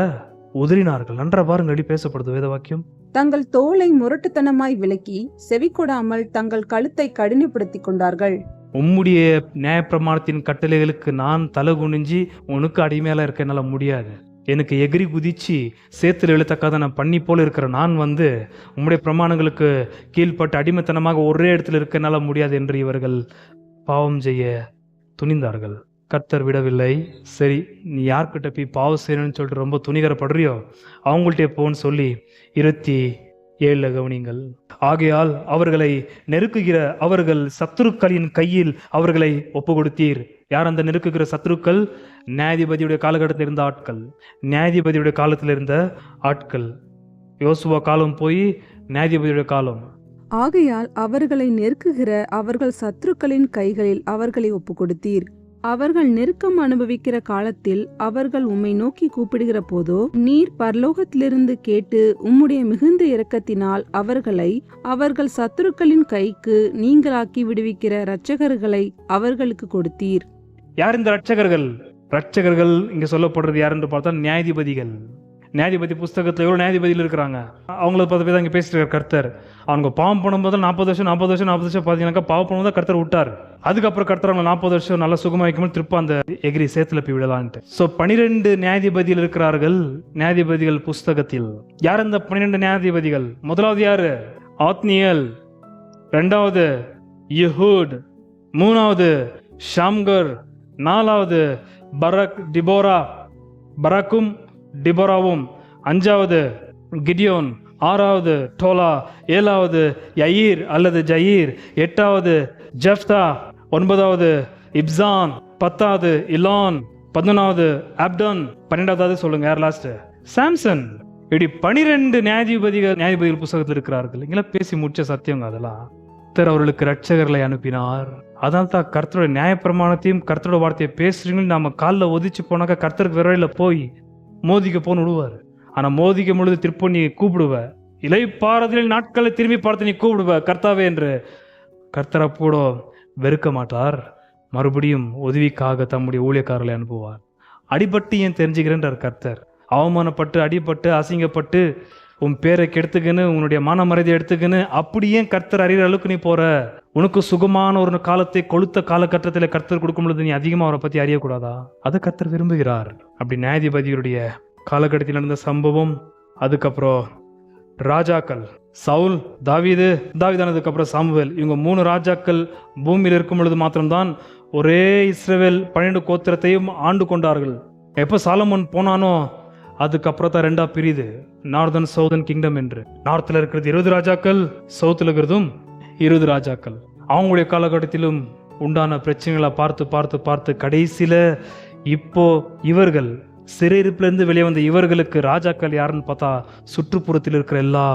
S1: உதிரினார்கள். நன்றா பாருங்க, அடி பேசப்படுது வேத வாக்கியம்.
S2: தங்கள் தோலை முரட்டுத்தனமாய் விலக்கி செவி கொடாமல் தங்கள் கழுத்தை கடினப்படுத்தி கொண்டார்கள்.
S1: உம்முடைய நியாயப்பிரமாணத்தின் கட்டளைகளுக்கு நான் தலை குனிஞ்சி உனக்கு அடிமையால இருக்க என்னால் முடியாது. எனக்கு எகிரி குதிச்சு சேத்துல எழுத்தக்காத நான் பண்ணி போல இருக்கிற நான் உம்முடைய பிரமாணங்களுக்கு கீழ்பட்டு அடிமைத்தனமாக ஒரே இடத்துல இருக்க என்னால் முடியாது என்று இவர்கள் பாவம் செய்ய துணிந்தார்கள். கர்த்தர் விடவில்லை. சரி, நீ யார்கிட்ட போய் பாவம் செய்யணும்னு சொல்லிட்டு ரொம்ப துணிகரப்படுறியோ அவங்கள்ட்டே போன்னு சொல்லி 27 கவனிங்கள். ஆகையால் அவர்களை நெருக்குகிற அவர்கள் சத்துருக்களின் கையில் அவர்களை ஒப்பு கொடுத்தீர். யார் அந்த நெருக்குகிற சத்துருக்கள்? நியாயாதிபதியுடைய காலகட்டத்தில் இருந்த ஆட்கள். நியாயாதிபதியுடைய காலத்தில் இருந்த ஆட்கள். யோசுவா காலம் போய் நியாயாதிபதியுடைய காலம்.
S2: ஆகையால் அவர்களை நெருக்குகிற அவர்கள் சத்துருக்களின் கைகளில் அவர்களை ஒப்பு கொடுத்தீர். அவர்கள் நெருக்கம் அனுபவிக்கிற காலத்தில் அவர்கள் உம்மை நோக்கி கூப்பிடுகிற போதோ நீர் பரலோகத்திலிருந்து கேட்டு உம்முடைய மிகுந்த இரக்கத்தினால் அவர்களை அவர்கள் சத்துருக்களின் கைக்கு நீங்களாக்கி விடுவிக்கிற இரட்சகர்களை அவர்களுக்கு கொடுத்தீர்.
S1: யார் இந்த இரட்சகர்கள்? இரட்சகர்கள் இங்க சொல்லப்படுறது யார் என்று பார்த்தா நியாயாதிபதிகள். நியாயாதிபதி புஸ்தகத்தில் எவ்வளோ நியாயாதிபதியில் இருக்கிறாங்க, அவங்கள பற்றி தான் இங்கே பேசிட்டு இருக்கார் கர்த்தர். அவங்க பாவம் பண்ணும்போது 40 வருஷம் பார்த்தீங்கன்னாக்கா பாவம் பண்ணும்போது கர்த்தர் விட்டார். அதுக்கப்புறம் கர்த்தர் அவங்க 40 வருஷம் நல்லா சுகமாக வைக்கும்போது திருப்ப அந்த எகிரி சேத்துல போய் விடலான்ட்டு. ஸோ 12 நியாயாதிபதிகள் இருக்கிறார்கள் நியாயாதிபதிகள் புஸ்தகத்தில். யார் அந்த 12 நியாயாதிபதிகள்? முதலாவது யாரு? ஆத்னியல். ரெண்டாவது யெஹூத். மூணாவது ஷாம்கர். நாலாவது பராக்கும் டிபோராவும். அஞ்சாவது கிடியோன். ஆறாவது டோலா. ஏழாவது யயீர் அல்லது ஜயீர். எட்டாவது ஜெப்தா. 9வது இப்சான். 10வது இலான். 11வது அப்டன். 12வது சொல்லுங்க யார் லாஸ்ட்? சாம்சன். இப்படி 12 நியாயாதிபதிகள் புத்தகத்தில் இருக்கிறார்கள். இங்கே பேசி முடிச்ச சத்தியங்க அதெல்லாம். கர்த்தர் அவர்களுக்கு இரட்சகர்களை அனுப்பினார். அதான் தான் கர்த்தரோட நியாயப்பிரமாணத்தையும் கர்த்தரோட வார்த்தையை பேசுறீங்கன்னு நம்ம காலில் ஒதிச்சு போனாக்கா கர்த்தருக்கு விரைவில் போய் மோதிக்க போன்னு விடுவார். ஆனால் மோதிக்கும் பொழுது திருப்ப நீ கூப்பிடுவ, இலை பாரதில் நாட்களை திரும்பி பார்த்து நீ கூப்பிடுவ கர்த்தாவே என்று. கர்த்தர் அப்போட வெறுக்க மாட்டார். மறுபடியும் உதவிக்காக தம்முடைய ஊழியக்காரர்களை அனுப்புவார். அடிபட்டு ஏன் தெரிஞ்சுக்கிறேன்றார் கர்த்தர். அவமானப்பட்டு அடிபட்டு அசிங்கப்பட்டு உன் பேரை கெடுத்துக்கின்னு உன்னுடைய மான மரியாதை எடுத்துக்கின்னு அப்படியே கர்த்தர் அறிகிற அளவுக்கு நீ போற. உனக்கு சுகமான ஒரு காலத்தை கொளுத்த காலகட்டத்தில் கர்த்தர் கொடுக்கும் பொழுது நீ அதிகமாக அவரை பற்றி அறியக்கூடாதா? அதை கர்த்தர் விரும்புகிறார். அப்படி நியாயாதிபதியுடைய காலகட்டத்தில் நடந்த சம்பவம். அதுக்கப்புறம் ராஜாக்கள் சவுல், தாவீதானதுக்கு அப்புறம் சாமுவேல். இவங்க 3 ராஜாக்கள் பூமியில் இருக்கும் பொழுது மாத்திரம்தான் ஒரே இஸ்ரவேல் 12 கோத்திரத்தையும் ஆண்டு கொண்டார்கள். எப்போ சாலமோன் போனானோ அதுக்கப்புறம் தான் 2ஆ பிரியுது, நார்தன் சவுதன் கிங்டம் என்று. நார்த்தில் இருக்கிறது 20 ராஜாக்கள், சவுத்தில் இருக்கிறதும் 20 ராஜாக்கள். அவங்களுடைய காலகட்டத்திலும் உண்டான பிரச்சனைகளை பார்த்து பார்த்து பார்த்து கடைசியில் இப்போ இவர்கள் சிறையிருப்பிலிருந்து வெளியே வந்த இவர்களுக்கு ராஜாக்கள் யாருன்னு பார்த்தா சுற்றுப்புறத்தில் இருக்கிற எல்லா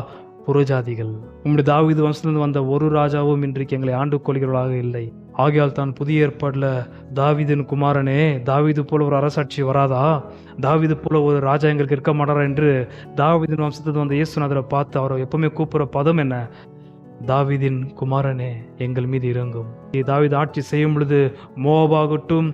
S1: புறஜாதிகள். உம்முடைய தாவீது வம்சத்திலிருந்து வந்த ஒரு ராஜாவும் இன்றைக்கு எங்களை ஆண்டு கொள்கிறவர்களாக இல்லை. ஆகையால் தான் புதிய ஏற்பாட்டில் தாவீதின் குமாரனே, தாவீது போல ஒரு அரசாட்சி வராதா, தாவீது போல ஒரு ராஜா எங்களுக்கு இருக்க மாட்டாரா என்று தாவீதின் வம்சத்திலிருந்து வந்த இயேசுநாதரை பார்த்து அவரை எப்பவுமே கூப்பிடுற பதம் என்ன? தாவீதின் குமாரனே எங்கள் மீது இறங்கும். தாவீது ஆட்சி செய்யும் பொழுது மோவாபாகட்டும்,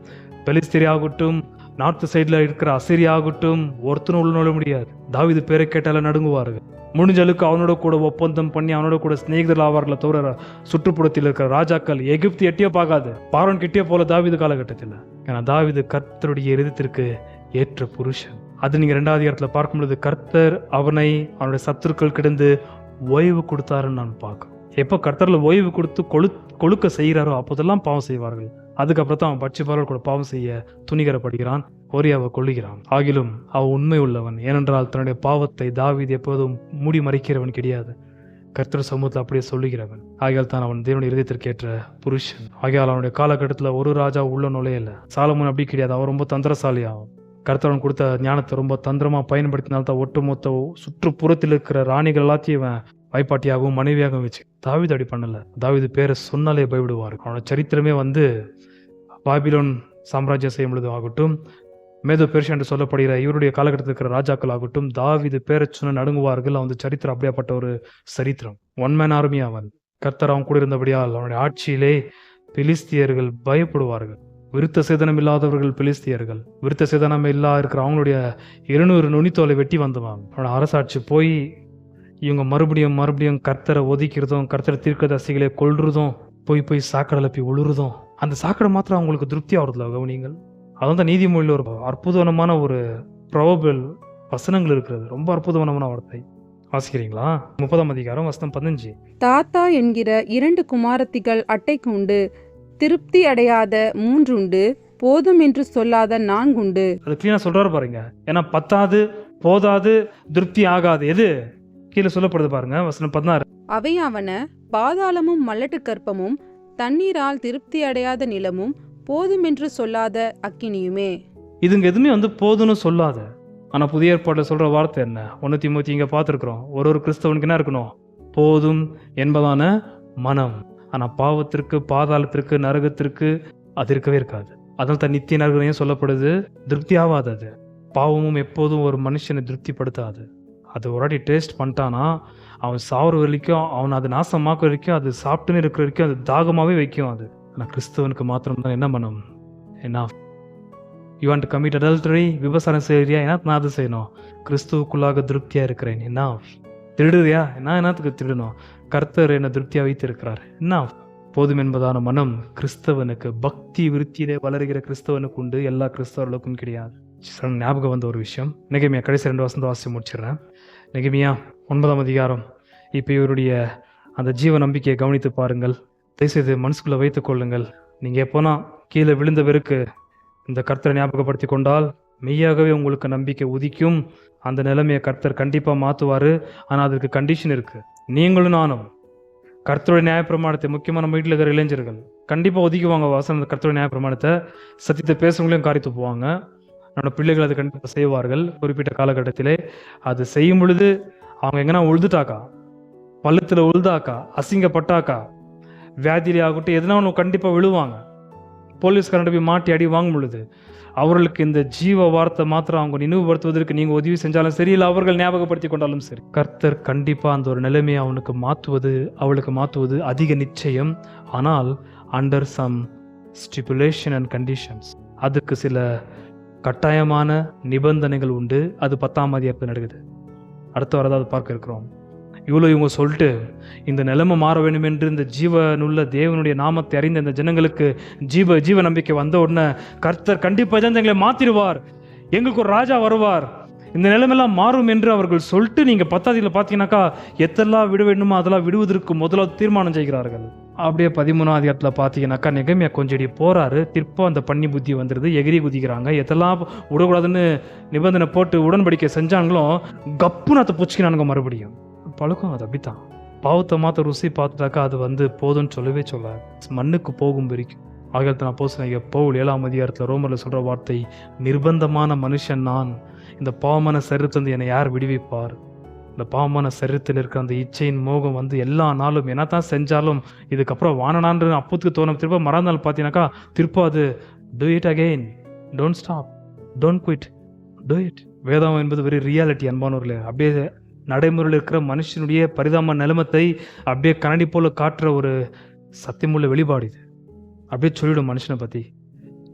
S1: பெலிஸ்தீரி ஆகட்டும், நார்த்து சைடில் இருக்கிற அசிரியா ஆகட்டும், ஒருத்தரும் உள்ள நுழைய முடியாது. தாவீது பேரை கேட்டால நடுங்குவார்கள். முடிஞ்ச அளவுக்கு அவனோட கூட ஒப்பந்தம் பண்ணி அவனோட கூட சிநேகிதர்கள் ஆவார்களை தவிர சுற்றுப்புறத்தில் இருக்கிற ராஜாக்கள் எகிப்து எட்டியோ பார்க்காது, பார்வோன் கிட்டே போல தாவீது காலகட்டத்தில். ஏன்னா தாவீது கர்த்தருடைய இருதயத்திற்கு ஏற்ற புருஷன். அது நீங்க 2வது அதிகாரத்தில் பார்க்கும் பொழுது கர்த்தர் அவனை அவனுடைய சத்துருக்கள் கிடந்து ஓய்வு கொடுத்தாருன்னு நான் பார்க்கிறேன். எப்போ கர்த்தர்ல ஓய்வு கொடுத்து கொழுக்க செய்கிறாரோ அப்போதெல்லாம் பாவம் செய்வார்கள். அதுக்கப்புறம் தான் அவன் பட்சிப்பாளர் கூட பாவம் செய்ய துணிகரப்படுகிறான், ஓரியாவை கொள்ளுகிறான். ஆகிலும் அவன் உண்மை உள்ளவன். ஏனென்றால் தன்னுடைய பாவத்தை தாவீது எப்போதும் மூடி மறைக்கிறவன் கிடையாது, கர்த்தர் சமூகத்தில் அப்படியே சொல்லுகிறவன். ஆகையால் தான் அவன் தேவனுடைய இருதயத்திற்கு ஏற்ற புருஷன். ஆகையால் அவனுடைய காலகட்டத்தில் ஒரு ராஜா உள்ள நுழையல. சாலமோன் அப்படி கிடையாது, அவன் ரொம்ப தந்திரசாலி. ஆகும் கர்த்தரவன் கொடுத்த ஞானத்தை ரொம்ப தந்திரமா பயன்படுத்தினால்தான் ஒட்டுமொத்த சுற்றுப்புறத்தில் இருக்கிற ராணிகள் எல்லாத்தையும் வைப்பாட்டியாகவும் மனைவியாகவும் வச்சு. தாவீது அப்படி பண்ணல. தாவீது பேரை சொன்னாலே பயப்படுவார். அவனோட சரித்திரமே பாபிலோன் சாம்ராஜ்யம் செய்யும் பொழுது ஆகட்டும், மேதோ பெர்ஷியா என்று சொல்லப்படுகிற இவருடைய காலகட்டத்தில் இருக்கிற ராஜாக்கள் ஆகட்டும், தாவீது பேரை சொன்ன நடுங்குவார்கள். அவன் சரித்திரம் அப்படியாப்பட்ட ஒரு சரித்திரம். 1 மேன் ஆர்மி. அவன் கர்த்தர் அவன் கூட இருந்தபடியால் அவனுடைய ஆட்சியிலே பெலிஸ்தியர்கள் பயப்படுவார்கள். விருத்த சேதனம் இல்லாதவர்கள் பெலிஸ்தியர்கள். விருத்த சேதனம் இருக்கிற அவங்களுடைய 200 நுனித்தோலை வெட்டி வந்தவன். அவனோட அரசாட்சி போய் இவங்க மறுபடியும் கர்த்தரை ஒதுக்கிறதும், கர்த்தரை தீர்க்கதரிசிகளை கொல்றதும், போய் சாக்கடையில் போய் உழுறதும். அந்த சாக்கடை மாத்திரம் அவங்களுக்கு திருப்தி ஆகுறதுல கவனிங்கள். அதான் தான் நீதிமொழியில் ஒரு அற்புதமான ஒரு ப்ரோபல் வசனங்கள் இருக்கிறது. ரொம்ப அற்புதமான வார்த்தை. வாசிக்கிறீங்களா? 30ஆம் அதிகாரம் வசனம் 15.
S2: தாத்தா என்கிற 2 குமாரத்திகள் அட்டைக்கு உண்டு, திருப்தி அடையாத 3 உண்டு, போதும் என்று சொல்லாத 4 உண்டு.
S1: அது கிளீனா சொல்றாரு பாருங்க. ஏன்னா பத்தாது, போதாது, திருப்தி ஆகாது. எது கீழே சொல்லப்படுது பாருங்க, வசனம் 16.
S2: அவையாவன பாதாளமும் மல்லட்டு கற்பமும் தண்ணீரால் திருப்தி அடையாத நிலமும் போதும் என்று சொல்லாத அக்கினியுமே.
S1: இதுங்க எதுவுமே போதும்னு சொல்லாத. ஆனா புதிய ஏற்பாட்டில் சொல்ற வார்த்தை என்ன? 1 தீமோத்தேயு இங்க பார்த்துருக்கிறோம். ஒரு கிறிஸ்தவனுக்கு என்ன இருக்கணும்? போதும் என்பதான மனம். ஆனா பாவத்திற்கு, பாதாளத்திற்கு, நரகத்திற்கு அது இருக்கவே இருக்காது. அதனால தான் நித்திய நரகம் சொல்லப்படுது. திருப்தி ஆகாதது. பாவமும் எப்போதும் ஒரு மனுஷனை திருப்திப்படுத்தாது. அது ஒரு வாட்டி டேஸ்ட் பண்ணிட்டானா அவன் சாவர வரைக்கும், அவன் அது நாசமாக்க வரைக்கும், அது சாப்பிட்டுன்னு இருக்கிற வரைக்கும் அது தாகமாகவே வைக்கும். அது ஆனால் கிறிஸ்தவனுக்கு மாத்திரம் தான் என்ன மனம்? என்ன you want to commit adultery, விபசாரம் செய்யறியா? என்ன நான் அது செய்யணும்? கிறிஸ்துவுக்குள்ளாக திருப்தியாக இருக்கிறேன். என்ன திருடுறியா? என்னத்துக்கு திருடணும்? கர்த்தர் என்ன திருப்தியாக வைத்து இருக்கிறார். என்ன போதும் என்பதான மனம் கிறிஸ்தவனுக்கு, பக்தி விருத்தியிலே வளர்கிற கிறிஸ்தவனுக்கு உண்டு, எல்லா கிறிஸ்தவர்களுக்கும் கிடையாது. ஞாபகம் வந்த ஒரு விஷயம். நெகேமியா கடைசி 2 வசனம் வாசி முடிச்சிடுறேன். நெகேமியா 9ஆம் அதிகாரம். இப்போ இவருடைய அந்த ஜீவ நம்பிக்கையை கவனித்து பாருங்கள். தயவுசெய்து மனசுக்குள்ளே வைத்துக் கொள்ளுங்கள். நீங்கள் எப்போனா கீழே விழுந்தவருக்கு இந்த கர்த்தரை ஞாபகப்படுத்தி கொண்டால் மெய்யாகவே உங்களுக்கு நம்பிக்கை உதிக்கும். அந்த நிலைமையை கர்த்தர் கண்டிப்பாக மாற்றுவார். ஆனால் அதுக்கு கண்டிஷன் இருக்குது. நீங்களும் நானும் கர்த்தருடைய நியாயப்பிரமாணத்தை, முக்கியமாக நம்ம வீட்டில் இருக்கிற இளைஞர்கள் கண்டிப்பாக ஒதுக்குவாங்க. வாசன கர்த்தருடைய நியாயப்பிரமாணத்தை சத்தியத்தை பேசுறவங்களையும் காரி துப்புவாங்க. நம்மளோட பிள்ளைகள் அது கண்டிப்பாக செய்வார்கள். குறிப்பிட்ட காலகட்டத்திலே அது செய்யும் பொழுது அவங்க எங்கன்னா உழுதுட்டாக்கா, பள்ளத்தில் உழுதாக்கா, அசிங்கப்பட்டாக்கா, வியாதியிலே ஆகட்டும், எதுனா ஒன்று கண்டிப்பாக விழுவாங்க. போலீஸ்காரன் போய் மாட்டி அடி வாங்கும் பொழுது அவர்களுக்கு இந்த ஜீவ வார்த்தை மாத்திரம் அவங்க நினைவுபடுத்துவதற்கு நீங்கள் உதவி செஞ்சாலும் சரி, இல்லை அவர்கள் ஞாபகப்படுத்தி கொண்டாலும் சரி, கர்த்தர் கண்டிப்பாக அந்த ஒரு நிலைமையை அவளுக்கு மாற்றுவது அதிக நிச்சயம். ஆனால் under some stipulation and conditions, அதுக்கு சில கட்டாயமான நிபந்தனைகள் உண்டு. அது 10ஆம் அதிகாரத்தில் நடக்குது. அடுத்த வரதாவது பார்க்க இருக்கிறோம். இவங்க சொல்லிட்டு இந்த நிலைமை மாற வேண்டும் என்று இந்த ஜீவனுள்ள தேவனுடைய நாமத்தை அறிந்த இந்த ஜனங்களுக்கு ஜீவ நம்பிக்கை வந்த உடனே கர்த்தர் கண்டிப்பாக எங்களை மாற்றிடுவார், எங்களுக்கு ஒரு ராஜா வருவார், இந்த நிலைமையெல்லாம் மாறும் என்று அவர்கள் சொல்லிட்டு நீங்கள் 10ஆம் பார்த்தீங்கன்னாக்கா எத்தெல்லாம் விட வேண்டுமோ அதெல்லாம் விடுவதற்கு முதலாவது தீர்மானம் செய்கிறார்கள். அப்படியே 13ஆம் அதிகாரத்தில் பார்த்தீங்கன்னாக்கா நெகேமியா கொஞ்சடி போறாரு. திருப்ப அந்த பண்ணி புத்தி வந்துடுது, எகிரி குதிக்கிறாங்க. எத்தெல்லாம் விடக்கூடாதுன்னு நிபந்தனை போட்டு உடன்படிக்கை செஞ்சாங்களோ கப்புன்னு அதை புச்சிக்கிறானுங்க. மறுபடியும் பழக்கம் அது அப்படித்தான். பாவத்தை மாற்ற ருசி பார்த்துட்டாக்கா அது போதும்னு சொல்லவே சொல்லாது, மண்ணுக்கு போகும் வரைக்கும். ஆகியத்தில் நான் போஸ்ட் பவுல் 7ஆம் அதிகாரத்தில் ரோமரில் சொல்கிற வார்த்தை, நிர்பந்தமான மனுஷன் நான், இந்த பாவமான சரீரத்திலிருந்து என்னை யார் விடுவிப்பார்? இந்த பாவமான சரீரத்தில் இருக்கிற அந்த இச்சையின் மோகம் எல்லா நாளும் என்ன தான் செஞ்சாலும் இதுக்கப்புறம் வானனான்று அப்போதுக்கு தோணும். திருப்ப மறுநாள் பார்த்தீங்கன்னாக்கா திருப்ப அது do it again, don't stop, don't quit, do it. வேதம் என்பது வெறும் ரியாலிட்டி அன்பானவர்களே. அப்படியே நடைமுறையில் இருக்கிற மனுஷனுடைய பரிதாப நிலைமத்தை அப்படியே கண்ணாடி போல காட்டுற ஒரு சத்தியமுள்ள வெளிப்பாடு இது. அப்படியே சொல்லிடும் மனுஷனை பற்றி.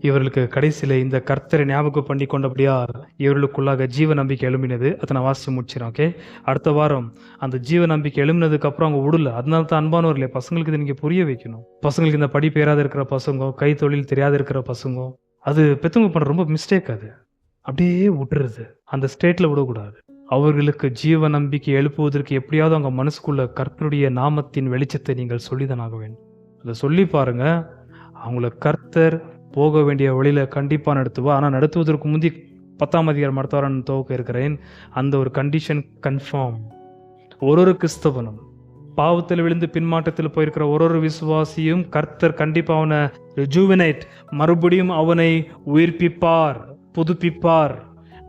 S1: இவர்களுக்கு கடைசியில் இந்த கர்த்தரை ஞாபகம் பண்ணி கொண்டபடியா இவர்களுக்குள்ளாக ஜீவ நம்பிக்கை எழும்பினது. அதை நான் வாசித்து முடிச்சிடறேன். ஓகே, அடுத்த வாரம் அந்த ஜீவ நம்பிக்கை எழும்பினதுக்கு அப்புறம் அவங்க விடல. அதனால தான் அன்பானவர்களே, பசங்களுக்கு இதை நீங்கள் புரிய வைக்கணும். பசங்களுக்கு இந்த படிப்பு ஏறாத இருக்கிற பசங்க, கை தொழில் தெரியாத இருக்கிற பசங்க, அது பெற்றவங்க பண்ணுற ரொம்ப மிஸ்டேக். அது அப்படியே விட்டுறது, அந்த ஸ்டேட்டில் விடக்கூடாது. அவர்களுக்கு ஜீவ நம்பிக்கை எழுப்புவதற்கு எப்படியாவது அவங்க மனசுக்குள்ள கர்த்தருடைய நாமத்தின் வெளிச்சத்தை நீங்கள் சொல்லிதான் ஆக வேண்டும். அதை சொல்லி பாருங்க, அவங்கள கர்த்தர் போக வேண்டிய வழியில கண்டிப்பாக நடத்துவா. ஆனால் நடத்துவதற்கு முந்தி 10ஆம் அதிகாரம் அடுத்த வாரம் துவக்க இருக்கிறேன். அந்த ஒரு கண்டிஷன் கன்ஃபார்ம். ஒரு கிறிஸ்தவனும் பாவத்தில் விழுந்து பின்மாற்றத்தில் போயிருக்கிற ஒரு விசுவாசியும் கர்த்தர் கண்டிப்பாக அவனை ரெஜுவினேட், மறுபடியும் அவனை உயிர்ப்பிப்பார், புதுப்பிப்பார்,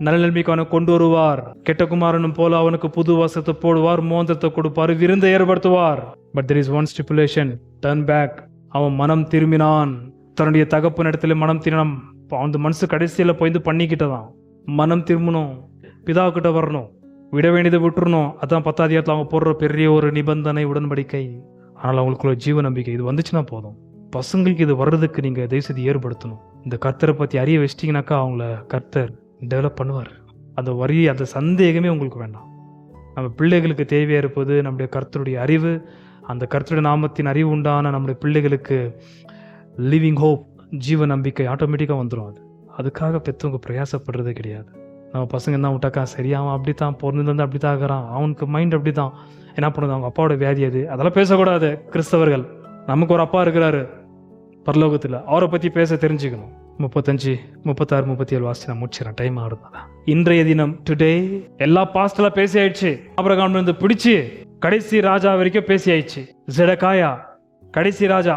S1: நல்ல நிலைமைக்கு அவனை கொண்டு வருவார். கெட்ட குமாரனும் போல அவனுக்கு புது வசத்தை போடுவார், மோந்தத்தை கொடுப்பார், விருந்தை ஏற்படுத்துவார். But there is one stipulation, turn back. அவன் மனம் திரும்பினான், தன்னுடைய தகப்பன் இடத்துல மனம் திரும்பினான். அந்த மனசு கடைசியில் போய் பண்ணிக்கிட்டதான். மனம் திரும்பணும், பிதா கிட்ட வரணும், விட வேண்டியதை விட்டுறணும். அதான் 10ஆம் அதிகாரத்தில் அவங்க போடுற பெரிய ஒரு நிபந்தனை, உடன்படிக்கை. ஆனால் அவங்களுக்குள்ள ஜீவ நம்பிக்கை இது வந்துச்சுன்னா போதும். பசங்களுக்கு இது வர்றதுக்கு நீங்கள் தயவுசெய்து ஏற்படுத்தணும். இந்த கர்த்தரை பற்றி அறிய வச்சிட்டிங்கனாக்கா அவங்கள கர்த்தர் டெவலப் பண்ணுவார். அந்த அந்த சந்தேகமே உங்களுக்கு வேண்டாம். நம்ம பிள்ளைகளுக்கு தேவையாக இருப்பது நம்முடைய கர்த்தருடைய அறிவு. அந்த கர்த்தருடைய நாமத்தின் அறிவு உண்டான நம்முடைய பிள்ளைகளுக்கு லிவிங் ஹோப், ஜீவ நம்பிக்கை ஆட்டோமேட்டிக்காக வந்துடும். அதுக்காக பெற்றவங்க பிரயாசப்படுறதே கிடையாது. நம்ம பசங்க என்ன விட்டாக்கா சரி, அவன் அப்படி தான் பிறந்ததுலேருந்து அப்படி தான் ஆகிறான், அவனுக்கு மைண்ட் அப்படி தான், என்ன பண்ணுறது, அவங்க அப்பாவோட வியாதி அது, அதெல்லாம் பேசக்கூடாது. கிறிஸ்தவர்கள், நமக்கு ஒரு அப்பா இருக்கிறாரு பரலோகத்தில், அவரை பற்றி பேச தெரிஞ்சுக்கணும். 35, 36, 37 வாசி நான் முடிச்சிடறேன், டைம் ஆகுதுதான். இன்றைய தினம் டுடே எல்லா பாஸ்டெல்லாம் பேசி ஆயிடுச்சு. ஆபிரகாம்ல இருந்து பிடிச்சி கடைசி ராஜா வரைக்கும் பேசி ஆயிடுச்சு. ஜெடக்காயா கடைசி ராஜா,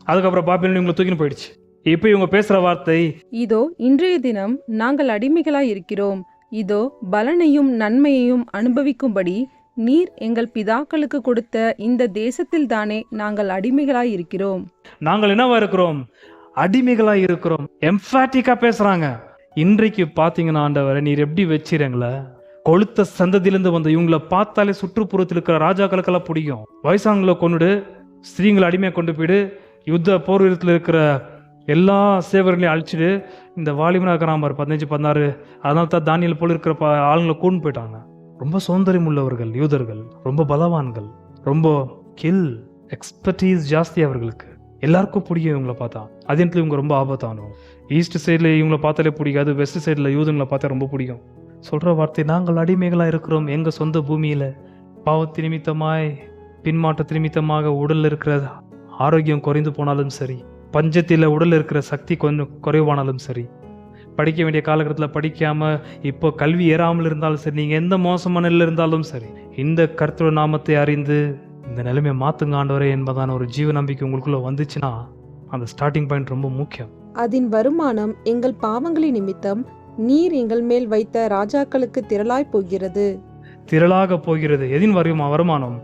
S1: அதுக்கப்புறம் பாபிலோன் இவங்களை தூக்கின்னு போயிடுச்சு. இப்போ இவங்க பேசுற வார்த்தை,
S2: இதோ இன்றைய தினம் நாங்கள் அடிமைகளாய் இருக்கிறோம். இதோ பலனையும் நன்மையையும் அனுபவிக்கும்படி நீர் எங்கள் பிதாக்களுக்கு கொடுத்த இந்த தேசத்தில் தானே நாங்கள் அடிமைகளாய் இருக்கிறோம்.
S1: நாங்கள் என்னவா இருக்கிறோம்? அடிமைகளா இருக்கிறோம். எம்ஃபாட்டிக்கா பேசுறாங்க. இன்றைக்கு பாத்தீங்கன்னா ஆண்டவரை நீர் எப்படி வச்சிருங்கள, கொளுத்த சந்ததியிலிருந்து வந்த இவங்களை பார்த்தாலே சுற்றுப்புறத்தில் இருக்கிற ராஜாக்களுக்கெல்லாம் பிடிக்கும். வயசாங்களை கொண்டுடு, ஸ்திரீங்களை அடிமையை கொண்டு போயிடு, யுத்த போர் வீரத்தில் இருக்கிற எல்லா சேவர்களையும் அழிச்சிடு. இந்த வாலிபனாக இருக்கிறான் பாரு 15, 16, அதனால தான் தானியல் போல இருக்கிற ஆளுங்களை கூண்டு போயிட்டாங்க. ரொம்ப சௌந்தரியம் உள்ளவர்கள் யூதர்கள், ரொம்ப பலவான்கள், ரொம்ப எக்ஸ்பர்டீஸ் ஜாஸ்தி அவர்களுக்கு. எல்லாருக்கும் பிடிக்கும் இவங்களை பார்த்தா. அதே நேரத்தில் இவங்க ரொம்ப ஆபத்தானவங்க. ஈஸ்ட் சைடில் இவங்களை பார்த்தாலே பிடிக்காது, வெஸ்ட் சைடில் யூதங்களை பார்த்தா ரொம்ப பிடிக்கும். சொல்கிற வார்த்தை, நாங்கள் அடிமைகளாக இருக்கிறோம் எங்கள் சொந்த பூமியில். பாவத்து நிமித்தமாய், பின்மாற்றத்து நிமித்தமாக உடலில் இருக்கிற ஆரோக்கியம் குறைந்து போனாலும் சரி, பஞ்சத்தில் உடலில் இருக்கிற சக்தி கொஞ்சம் குறைவானாலும் சரி, படிக்க வேண்டிய காலகட்டத்தில் படிக்காமல் இப்போ கல்வி ஏறாமல் இருந்தாலும் சரி, நீங்கள் எந்த மோசமான நிலையில் இருந்தாலும் சரி, இந்த கர்த்தருடைய நாமத்தை அறிந்து இந்த நிலைமையை மாற்றுங்க ஆண்டவரே என்பதான ஒரு ஜீவ நம்பிக்கை உங்களுக்குள்ள வந்துச்சுன்னா அந்த ஸ்டார்டிங் பாயிண்ட் ரொம்ப முக்கியம்.
S2: அதன் வருமானம் எங்கள் பாவங்களின் நிமித்தம் நீர் எங்கள் மேல் வைத்த ராஜாக்களுக்கு திரளாய் போகிறது.
S1: திரளாக போகிறது. எதின் வருமானம்?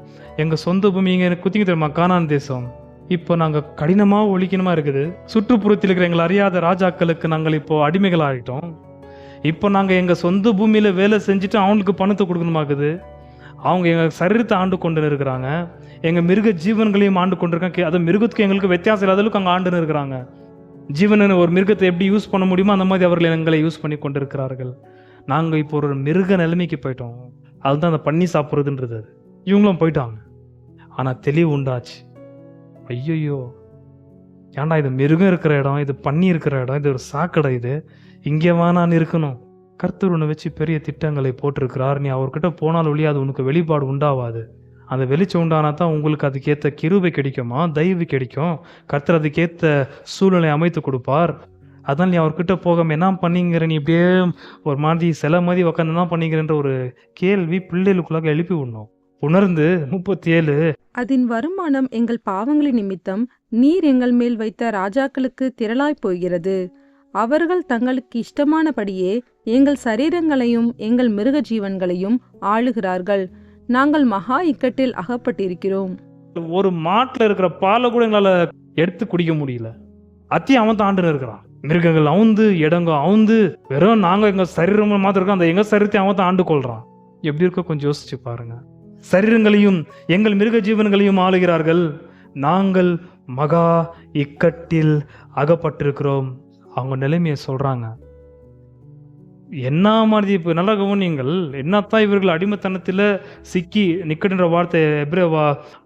S1: எங்கள் சொந்த பூமி இங்கே குத்திங்க தெரியுமா, கானான் தேசம். இப்போ நாங்கள் கடினமாக ஒழிக்கணுமா இருக்குது. சுற்றுப்புறத்தில் இருக்கிற எங்களை அறியாத ராஜாக்களுக்கு நாங்கள் இப்போ அடிமைகள் ஆகிட்டோம். இப்போ நாங்கள் எங்கள் சொந்த பூமியில் வேலை செஞ்சுட்டு அவங்களுக்கு பணத்தை கொடுக்கணுமாக்குது. அவங்க எங்கள் சரீரத்தை ஆண்டு கொண்டு இருக்கிறாங்க, எங்கள் மிருக ஜீவன்களையும் ஆண்டு கொண்டு இருக்காங்க. அது மிருகத்துக்கு எங்களுக்கு வித்தியாசம் இல்லாத அளவுக்கு அங்கே ஆண்டுன்னு இருக்கிறாங்க. ஜீவனை ஒரு மிருகத்தை எப்படி யூஸ் பண்ண முடியுமோ அந்த மாதிரி அவர்கள் எங்களை யூஸ் பண்ணி கொண்டு இருக்கிறார்கள். நாங்கள் இப்போ ஒரு மிருக நிலைமைக்கு போயிட்டோம். அதுதான் அந்த பண்ணி சாப்பிட்றதுன்றது. இவங்களும் போயிட்டாங்க. ஆனால் தெளிவு உண்டாச்சு. ஐயோ, ஏன்டா இது மிருகம் இருக்கிற இடம், இது பண்ணி இருக்கிற இடம், இது ஒரு சாக்கடை, இது இங்கே வேணான்னு இருக்கணும். கர்த்தர் உன்னை வச்சு பெரிய திட்டங்களை போட்டிருக்கிறார். நீ அவர்கிட்ட போனால் ஒழிய அது உனக்கு வெளிப்பாடு உண்டாவாது. அந்த வெளிச்சம் உண்டானா தான் உங்களுக்கு அதுக்கேற்ற கிருபை கிடைக்குமா, தயவு கிடைக்கும். கர்த்தர் அதுக்கேற்ற சூழ்நிலை அமைத்து கொடுப்பார். அதனால் நீ அவர்கிட்ட போகாமல் என்ன பண்ணிங்கிற, நீ இப்படியே ஒரு மாதிரி சில மாதிரி உட்காந்து என்ன பண்ணிக்கிறன்ற ஒரு கேள்வி பிள்ளைகளுக்குள்ளாக எழுப்பி விடணும். உணர்ந்து 37,
S2: அதன் வருமானம் எங்கள் பாவங்களின் நிமித்தம் நீர் எங்கள் மேல் வைத்த ராஜாக்களுக்கு திரளாய் போகிறது. அவர்கள் தங்களுக்கு இஷ்டமானபடியே எங்கள் சரீரங்களையும் எங்கள் மிருக ஜீவன்களையும் ஆளுகிறார்கள். நாங்கள் மகா இக்கட்டில் அகப்பட்டிருக்கிறோம்.
S1: ஒரு மாட்டில் இருக்கிற பாலை கூட எங்களால் எடுத்து குடிக்க முடியல. அவன் தான் ஆண்டுன்னு இருக்கிறான். மிருகங்கள் அவுந்து, இடங்க அவுந்து, வெறும் நாங்கள் எங்கள் சரீரம் மாத்திரம் இருக்கோம். அந்த எங்கள் சரீரத்தை அவன் தான் ஆண்டு கொள்றான். எப்படி இருக்க கொஞ்சம் யோசிச்சு பாருங்க. சரீரங்களையும் எங்கள் மிருக ஜீவன்களையும் ஆளுகிறார்கள். நாங்கள் மகா இக்கட்டில் அகப்பட்டிருக்கிறோம். அவங்க நிலைமையை சொல்றாங்க. என்ன மாதிரி இப்போ நல்லா கவனிங்கள், என்னத்தான் இவர்கள் அடிமைத்தனத்தில் சிக்கி நிக்கடுன்ற வார்த்தை எபிரேய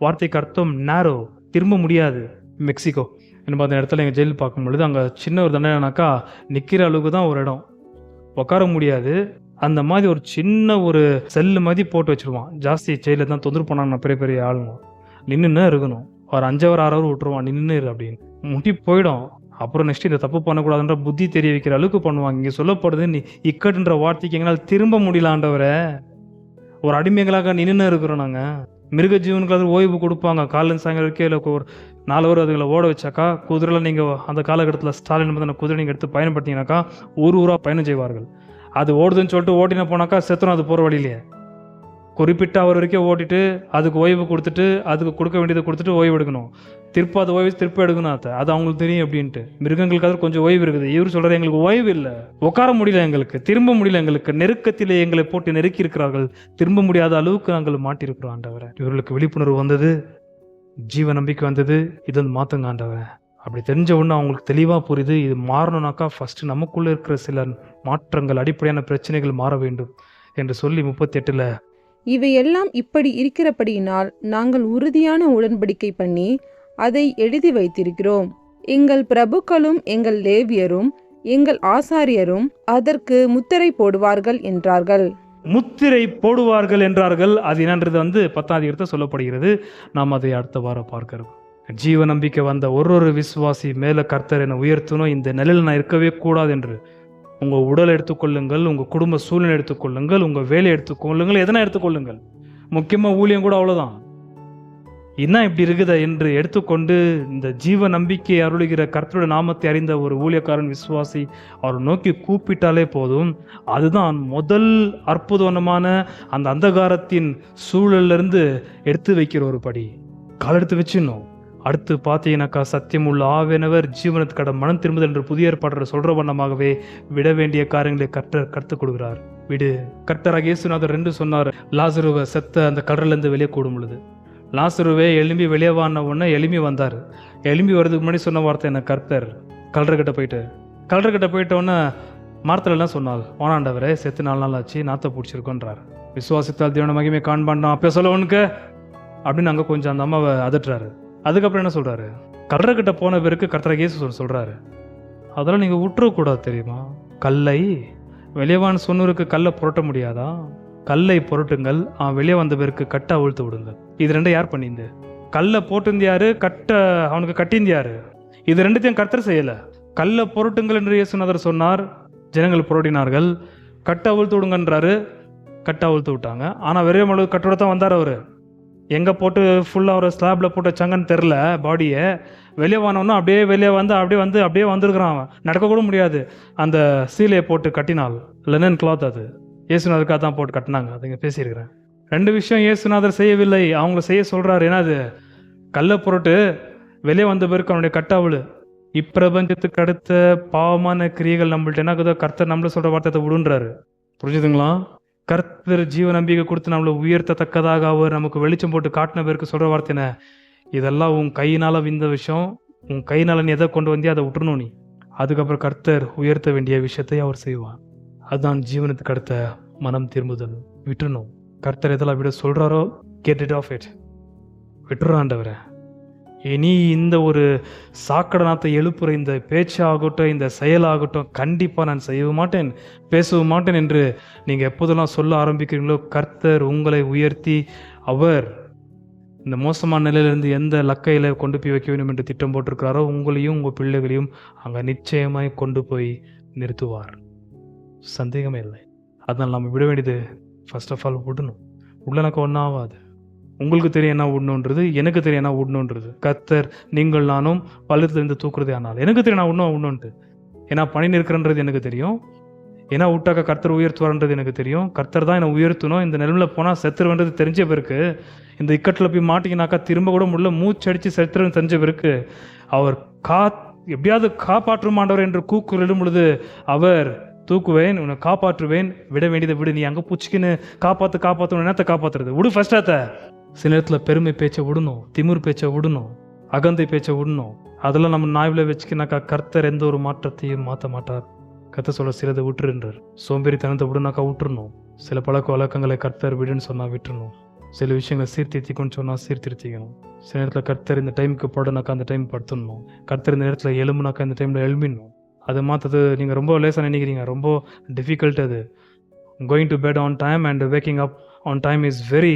S1: வார்த்தைக்கு அர்த்தம் நேரோ, திரும்ப முடியாது. மெக்சிகோ என்ன அந்த இடத்துல எங்கள் ஜெயில் பார்க்கும் பொழுது அங்கே சின்ன ஒரு தண்டனைனாக்கா நிற்கிற அளவுக்கு தான் ஒரு இடம், உட்கார முடியாது. அந்த மாதிரி ஒரு சின்ன ஒரு செல்லு மாதிரி போட்டு வச்சுருவான். ஜாஸ்தி ஜெயிலில் தான் தொந்தரவு பண்ணாங்க பெரிய பெரிய ஆளுங்க. நின்றுன்னு இருக்கணும், ஒரு 5 hour 6 hour விட்டுருவான், நின்று அப்படின்னு முட்டி போயிடும். அப்புறம் நெக்ஸ்ட் இந்த தப்பு பண்ணக்கூடாதுன்ற புத்தி தெரிய வைக்கிற அளவுக்கு பண்ணுவாங்க. இங்கே சொல்லப்படுது, நீ இக்கட்டுன்ற வார்த்தைக்கு எங்களால் திரும்ப முடியல ஆண்டவரே. ஒரு அடிமைகளாக நின்று இருக்கிறோம் நாங்கள். மிருக ஜீவனுக்கு ஓய்வு கொடுப்பாங்க, காலையில் சாயங்காலம் வரைக்கும். இல்லை ஒரு 4 hour அதுங்களை ஓட வச்சாக்கா, குதிரையில் நீங்கள் அந்த காலகட்டத்தில் ஸ்டாலின் வந்து அந்த குதிரை நீங்கள் எடுத்து பயன்படுத்திங்கனாக்கா ஊராக பயணம் செய்வார்கள். அது ஓடுதுன்னு சொல்லிட்டு ஓட்டின போனாக்கா செத்துரும் அது போகிற வழியிலேயே. குறிப்பிட்ட அவர் வரைக்கும் ஓட்டிட்டு அதுக்கு ஓய்வு கொடுத்துட்டு அதுக்கு கொடுக்க வேண்டியதை கொடுத்துட்டு ஓய்வு எடுக்கணும். திருப்ப அது ஓய்வு திருப்பி எடுக்கணும். அது அவங்களுக்கு தெரியும் அப்படின்ட்டு. மிருகங்களுக்காக கொஞ்சம் ஓய்வு இருக்குது. இவர் சொல்கிறார், எங்களுக்கு ஓய்வு இல்லை, உட்கார முடியல, எங்களுக்கு திரும்ப முடியல, எங்களுக்கு நெருக்கத்திலே எங்களை போட்டு நெருக்கி இருக்கிறார்கள், திரும்ப முடியாத அளவுக்கு நாங்கள் மாட்டியிருக்கிறோம் ஆண்டவரை. இவர்களுக்கு விழிப்புணர்வு வந்தது, ஜீவ நம்பிக்கை வந்தது, இது வந்து மாற்றுங்க ஆண்டவரை. அப்படி தெரிஞ்ச ஒன்று அவங்களுக்கு தெளிவாக புரியுது, இது மாறணும்னாக்கா ஃபஸ்ட்டு நமக்குள்ளே இருக்கிற சில மாற்றங்கள், அடிப்படையான பிரச்சனைகள் மாற வேண்டும் என்று சொல்லி 38
S2: இவையெல்லாம் இப்படி இருக்கிறபடியினால் நாங்கள் உறுதியான உடன்படிக்கை பண்ணி அதை எழுதி வைத்திருக்கிறோம். எங்கள் பிரபுக்களும் எங்கள் லேவியரும் எங்கள் ஆசாரியரும் அதற்கு முத்திரை போடுவார்கள் என்றார்கள்.
S1: முத்திரை போடுவார்கள் என்றார்கள். அது என்னன்றது வந்து 10th சொல்லப்படுகிறது. நாம் அதை அடுத்த வாரம் பார்க்கிறோம். ஜீவ நம்பிக்கை வந்த ஒரு விசுவாசி மேலே கர்த்தர் என்னை உயர்த்தணும், இந்த நிலையில் நான் இருக்கவே கூடாது என்று உங்கள் உடல் எடுத்துக்கொள்ளுங்கள், உங்கள் குடும்ப சூழ்நிலை எடுத்துக்கொள்ளுங்கள், உங்கள் வேலை எடுத்துக்கொள்ளுங்கள், எதனா எடுத்துக்கொள்ளுங்கள். முக்கியமாக ஊழியம் கூட அவ்வளோதான். என்ன இப்படி இருக்குதா என்று எடுத்துக்கொண்டு இந்த ஜீவ நம்பிக்கை அருளுகிற கர்த்தருடைய நாமத்தை அறிந்த ஒரு ஊழியக்காரன் விசுவாசி அவர் நோக்கி கூப்பிட்டாலே போதும். அதுதான் முதல் அற்புதமான அந்த அந்தகாரத்தின் சூழலிருந்து எடுத்து வைக்கிற ஒரு படி. கால் எடுத்து வச்சிடணும். அடுத்து பார்த்தீங்கன்னாக்கா சத்தியம் உள்ள ஆவியானவர் ஜீவனத்துக்கட மனம் திரும்புதல் என்று புதிய ஏற்பாடு சொல்ற வண்ணமாகவே விட வேண்டிய காரியங்களை கற்றுக் கொடுக்கிறார். விடு. கர்த்தராகிய இயேசுநாதர் 2 சொன்னார். லாசருவை செத்த அந்த கடலிலிருந்து வெளியே கூடும் பொழுது லாசருவே எழும்பி வெளியே வான உடனே எழும்பி வந்தார். எழும்பி வர்றதுக்கு முன்னாடி சொன்ன வார்த்தை என்ன? கர்த்தர் கல்றக்கிட்ட போயிட்ட உடனே மார்த்தலாம் சொன்னால், வானாண்டவரே செத்து 4 நாள் ஆச்சு, நாத்த பிடிச்சிருக்கோன்றார். விசுவாசித்தால் தேவன மகிமை காண்பான்டான் அப்போ சொல்ல உனக்கு அப்படின்னு அங்கே கொஞ்சம் அந்த அம்மாவை அதட்டுறாரு. அதுக்கப்புறம் என்ன சொல்கிறாரு? கல்றக்கிட்ட போன பிறகு கர்த்தராகிய இயேசு சொல்கிறாரு, அதெல்லாம் நீங்கள் விட்டுறக்கூடாது தெரியுமா? கல்லை வெளியவான்னு சொன்னூருக்கு கல்லை புரட்ட முடியாதா? கல்லை புரட்டுங்கள், வெளியே வந்த பிறகு கட்டை அவிழ்த்து விடுங்கள். இது 2 யார் பண்ணிந்து? கல்லை போட்டிருந்தியாரு, கட்டை அவனுக்கு கட்டிந்தியாரு. இது 2த்தையும் கர்த்தர் செய்யலை. கல்லை புரட்டுங்கள் என்று இயேசுநாதர் சொன்னார், ஜனங்கள் புரட்டினார்கள். கட்டை அவிழ்த்து விடுங்கன்றாரு, கட்டை அவிழ்த்து விட்டாங்க. ஆனால் வெறும் அளவு கட்டோட தான் வந்தார் அவர். எங்கே போட்டு ஃபுல்லாக ஒரு ஸ்லாப்பில் போட்ட சங்கன்னு தெரில, பாடியை வெளியே வானோன்னா அப்படியே வெளியே வந்து அப்படியே வந்திருக்கிறான். அவன் நடக்கக்கூட முடியாது. அந்த சீலையை போட்டு கட்டினால், லெனன் கிளாத், அது இயேசுநாதருக்காக தான் போட்டு கட்டினாங்க. அது இங்கே பேசியிருக்கிறேன். 2 விஷயம் இயேசுநாதர் செய்யவில்லை, அவங்கள செய்ய சொல்கிறார். ஏன்னா அது கல்லை புரட்டு, வெளியே வந்த பிறகு அவனுடைய கட்டாவளு. இப்பிரபஞ்சத்துக்கு அடுத்த பாவமான கிரியைகள் நம்மள்ட்ட என்ன கர்த்தர் நம்மள சொல்கிற வார்த்தை விடுன்றாரு. புரிஞ்சுதுங்களா? கர்த்தர் ஜீவ நம்பிக்கை கொடுத்து நம்மளை உயர்த்தத்தக்கதாக அவர் நமக்கு வெளிச்சம் போட்டு காட்டின பேருக்கு சொல்கிற வார்த்தைன, இதெல்லாம் உன் கையினால் விந்த விஷயம், உன் கையினால் நீ எதை கொண்டு வந்தியோ அதை விட்டுறணும். நீ அதுக்கப்புறம் கர்த்தர் உயர்த்த வேண்டிய விஷயத்தை அவர் செய்வார். அதுதான் ஜீவனத்துக்கு அடுத்த மனம் திரும்புதல். விட்டுறணும். கர்த்தர் எதெல்லாம் விட சொல்கிறாரோ கெட் இட் ஆஃப் இட், விட்டுறாண்டவரை. இனி இந்த ஒரு சாக்கடநாத்தை எழுப்புற இந்த பேச்சாகட்டும், இந்த செயலாகட்டும் கண்டிப்பாக நான் செய்யவும் மாட்டேன், பேசவும் மாட்டேன் என்று நீங்கள் எப்போதெல்லாம் சொல்ல ஆரம்பிக்கிறீங்களோ, கர்த்தர் உங்களை உயர்த்தி அவர் இந்த மோசமான நிலையிலிருந்து எந்த லக்கையில் கொண்டு போய் வைக்க வேண்டும் என்று திட்டம் போட்டிருக்கிறாரோ உங்களையும் உங்கள் பிள்ளைகளையும் அங்கே நிச்சயமாய் கொண்டு போய் நிறுத்துவார். சந்தேகமே இல்லை. அதனால் நம்ம விட வேண்டியது ஃபர்ஸ்ட் ஆஃப் ஆல் விடணும். உள்ளனக்கு ஒன்றும் ஆகாது. உங்களுக்கு தெரியும் என்ன உண்ணுன்றது, எனக்கு தெரியும் என்ன உண்ணுன்றது. கர்த்தர் நீங்கள் நானும் பள்ளத்திலிருந்து தூக்குறதே. ஆனால் எனக்கு தெரியும் நான் உண்ணுன்ட்டு. ஏன்னா பணி நிற்கிறன்றது எனக்கு தெரியும். ஏன்னா விட்டாக்க கர்த்தர் உயர்த்துவார்ன்றது எனக்கு தெரியும். கர்த்தர் தான் என்னை உயர்த்தணும். இந்த நிலைமையில் போனால் செத்துருவன்றது தெரிஞ்ச பிறகு, இந்த இக்கட்டில் போய் மாட்டிக்கினாக்கா திரும்ப கூட முடியல, மூச்சடித்து செத்துருன்னு தெரிஞ்ச பிறகு அவர் எப்படியாவது காப்பாற்றுமாண்டவர் என்று கூக்குரலிடும் பொழுது அவர் தூக்குவேன், உன்னை காப்பாற்றுவேன், விட வேண்டியதை விடு, நீ அங்கே பூச்சிக்கின்னு காப்பாற்றணும், என்னத்தை காப்பாற்றுறது விடு ஃபர்ஸ்டாத்த. சில நேரத்தில் பெருமை பேச்சை விடணும், திமிர் பேச்சை விடணும். அகந்தை பேச்சை விடணும். அதெல்லாம் நம்ம நாய்வில் வச்சுக்கினாக்கா கர்த்தர் எந்த ஒரு மாற்றத்தையும் மாற்ற மாட்டார். கர்த்தர் சொல்ல சிலதை விட்டுருன்றார். சோம்பேறித்தனத்தை விடுனாக்கா விட்டுறணும். சில பழக்க வழக்கங்களை கர்த்தர் விடுன்னு சொன்னால் விட்டுறணும். சில விஷயங்களை சீர்திருத்திக்கணும்னு சொன்னால் சீர்திருத்திக்கணும். சில நேரத்தில் கர்த்தர் இந்த டைமுக்கு படுனாக்கா அந்த டைம் படுத்துடணும். கர்த்தர் இந்த நேரத்தில் எலும்புனாக்கா இந்த டைமில் எழுமிடணும். அதை மாற்றது நீங்கள் ரொம்ப லேசாக நினைக்கிறீங்க, ரொம்ப டிஃபிகல்ட். அது going to bed on time and waking up on time is very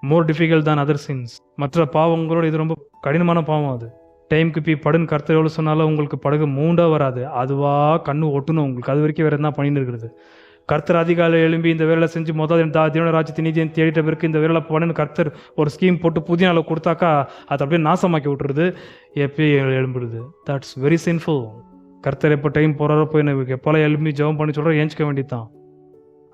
S1: more difficult தான் அதர் சின்ஸ். மற்ற பாவங்களோட இது ரொம்ப கடினமான பாவம். அது டைமுக்கு போய் படுன்னு கர்த்தர் எவ்வளோ சொன்னாலும் உங்களுக்கு படகு மூண்டா வராது. அதுவாக கண்ணு ஒட்டணும் உங்களுக்கு. அது வரைக்கும் வேறு என்ன பண்ணிட்டு இருக்கிறது. கர்த்தர் அதிகாலை எழும்பி இந்த வேலை செஞ்சு தேவன ராஜ்யத்தின் நீதியை தேடிட்ட பிறகு இந்த வேலை பண்ணுன்னு கர்த்தர் ஒரு ஸ்கீம் போட்டு புதிய நாளை கொடுத்தாக்கா அதை அப்படியே நாசமாக்கி விட்டுருது. எப்பயும் எழும்பிடுது. That's very sinful. கர்த்தர் எப்போ டைம் போகிறாரோ போய் எனக்கு எப்போல்லாம் எழும்பி ஜெபம் பண்ணி சொல்கிறோம் ஏஞ்சிக்க வேண்டியதான்.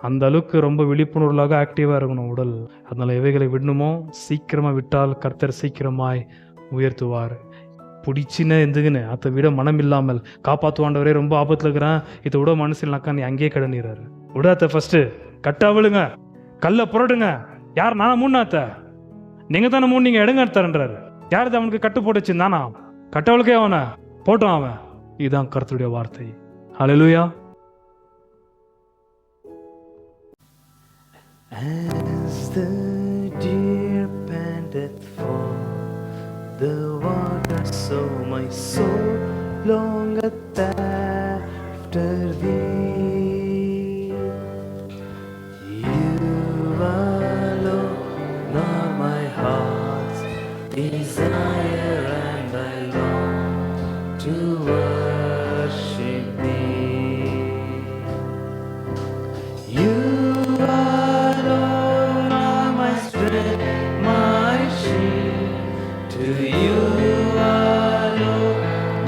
S1: அந்த அளவுக்கு ரொம்ப விழிப்புணர்வுலாக ஆக்டிவாக இருக்கணும் உடல். அதனால் எவைகளை விடணுமோ சீக்கிரமாக விட்டால் கர்த்தர் சீக்கிரமாய் உயர்த்துவார். பிடிச்சின்னு எந்துக்குன்னு அதை விட மனம் இல்லாமல் காப்பாற்றுவாண்டவரே ரொம்ப ஆபத்தில் இருக்கிறான், இதை விட மனசு இல்லைனாக்கா நீ அங்கேயே கடனிறாரு. விடாத்த ஃபஸ்ட்டு கட்டா விழுங்க, கல்லை புரட்டுங்க. யார் நானா மூணாத்த? நீங்கள் தானே மூணு, நீங்கள் எடுங்க தரன்றாரு. யார் இது அவனுக்கு கட்டு போட்டு வச்சுருந்தானா? கட்டவளுக்கே அவனை போட்டான் அவன். இதுதான் கர்த்தருடைய வார்த்தை. ஹல்லேலூயா.
S3: As the deer panteth for the water, so my soul longeth after thee. You alone are my heart's desire, and I long to worship thee. You alone are my strength, my shield. To you alone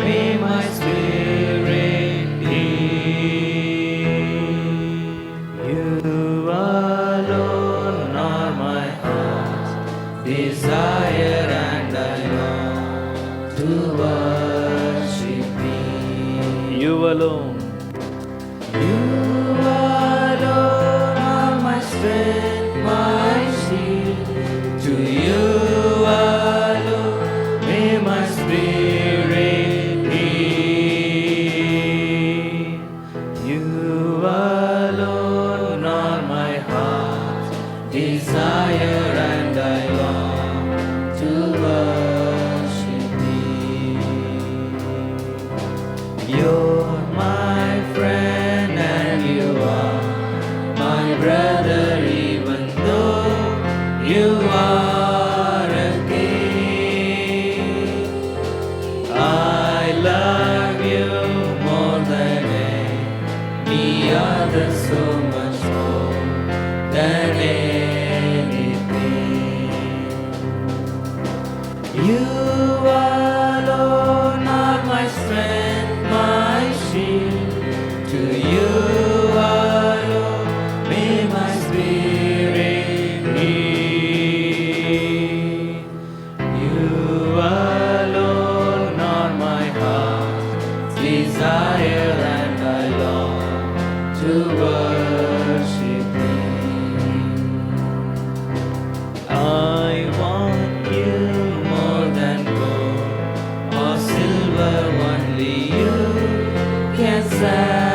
S3: may my spirit yield. You alone are my heart's desire, and I long to worship thee. You alone. You alone are my strength, my shield. To you alone may my spirit yield. You alone are my heart's desire, and I long to worship thee. You're my friend and you are my brother, even though you are a king. I love you more than any other, so much more than anything. You alone are my strength, my shield. To you alone may my spirit yield. You alone are my heart's desire, and I long to worship thee. I want you more than gold or silver, only you can satisfy.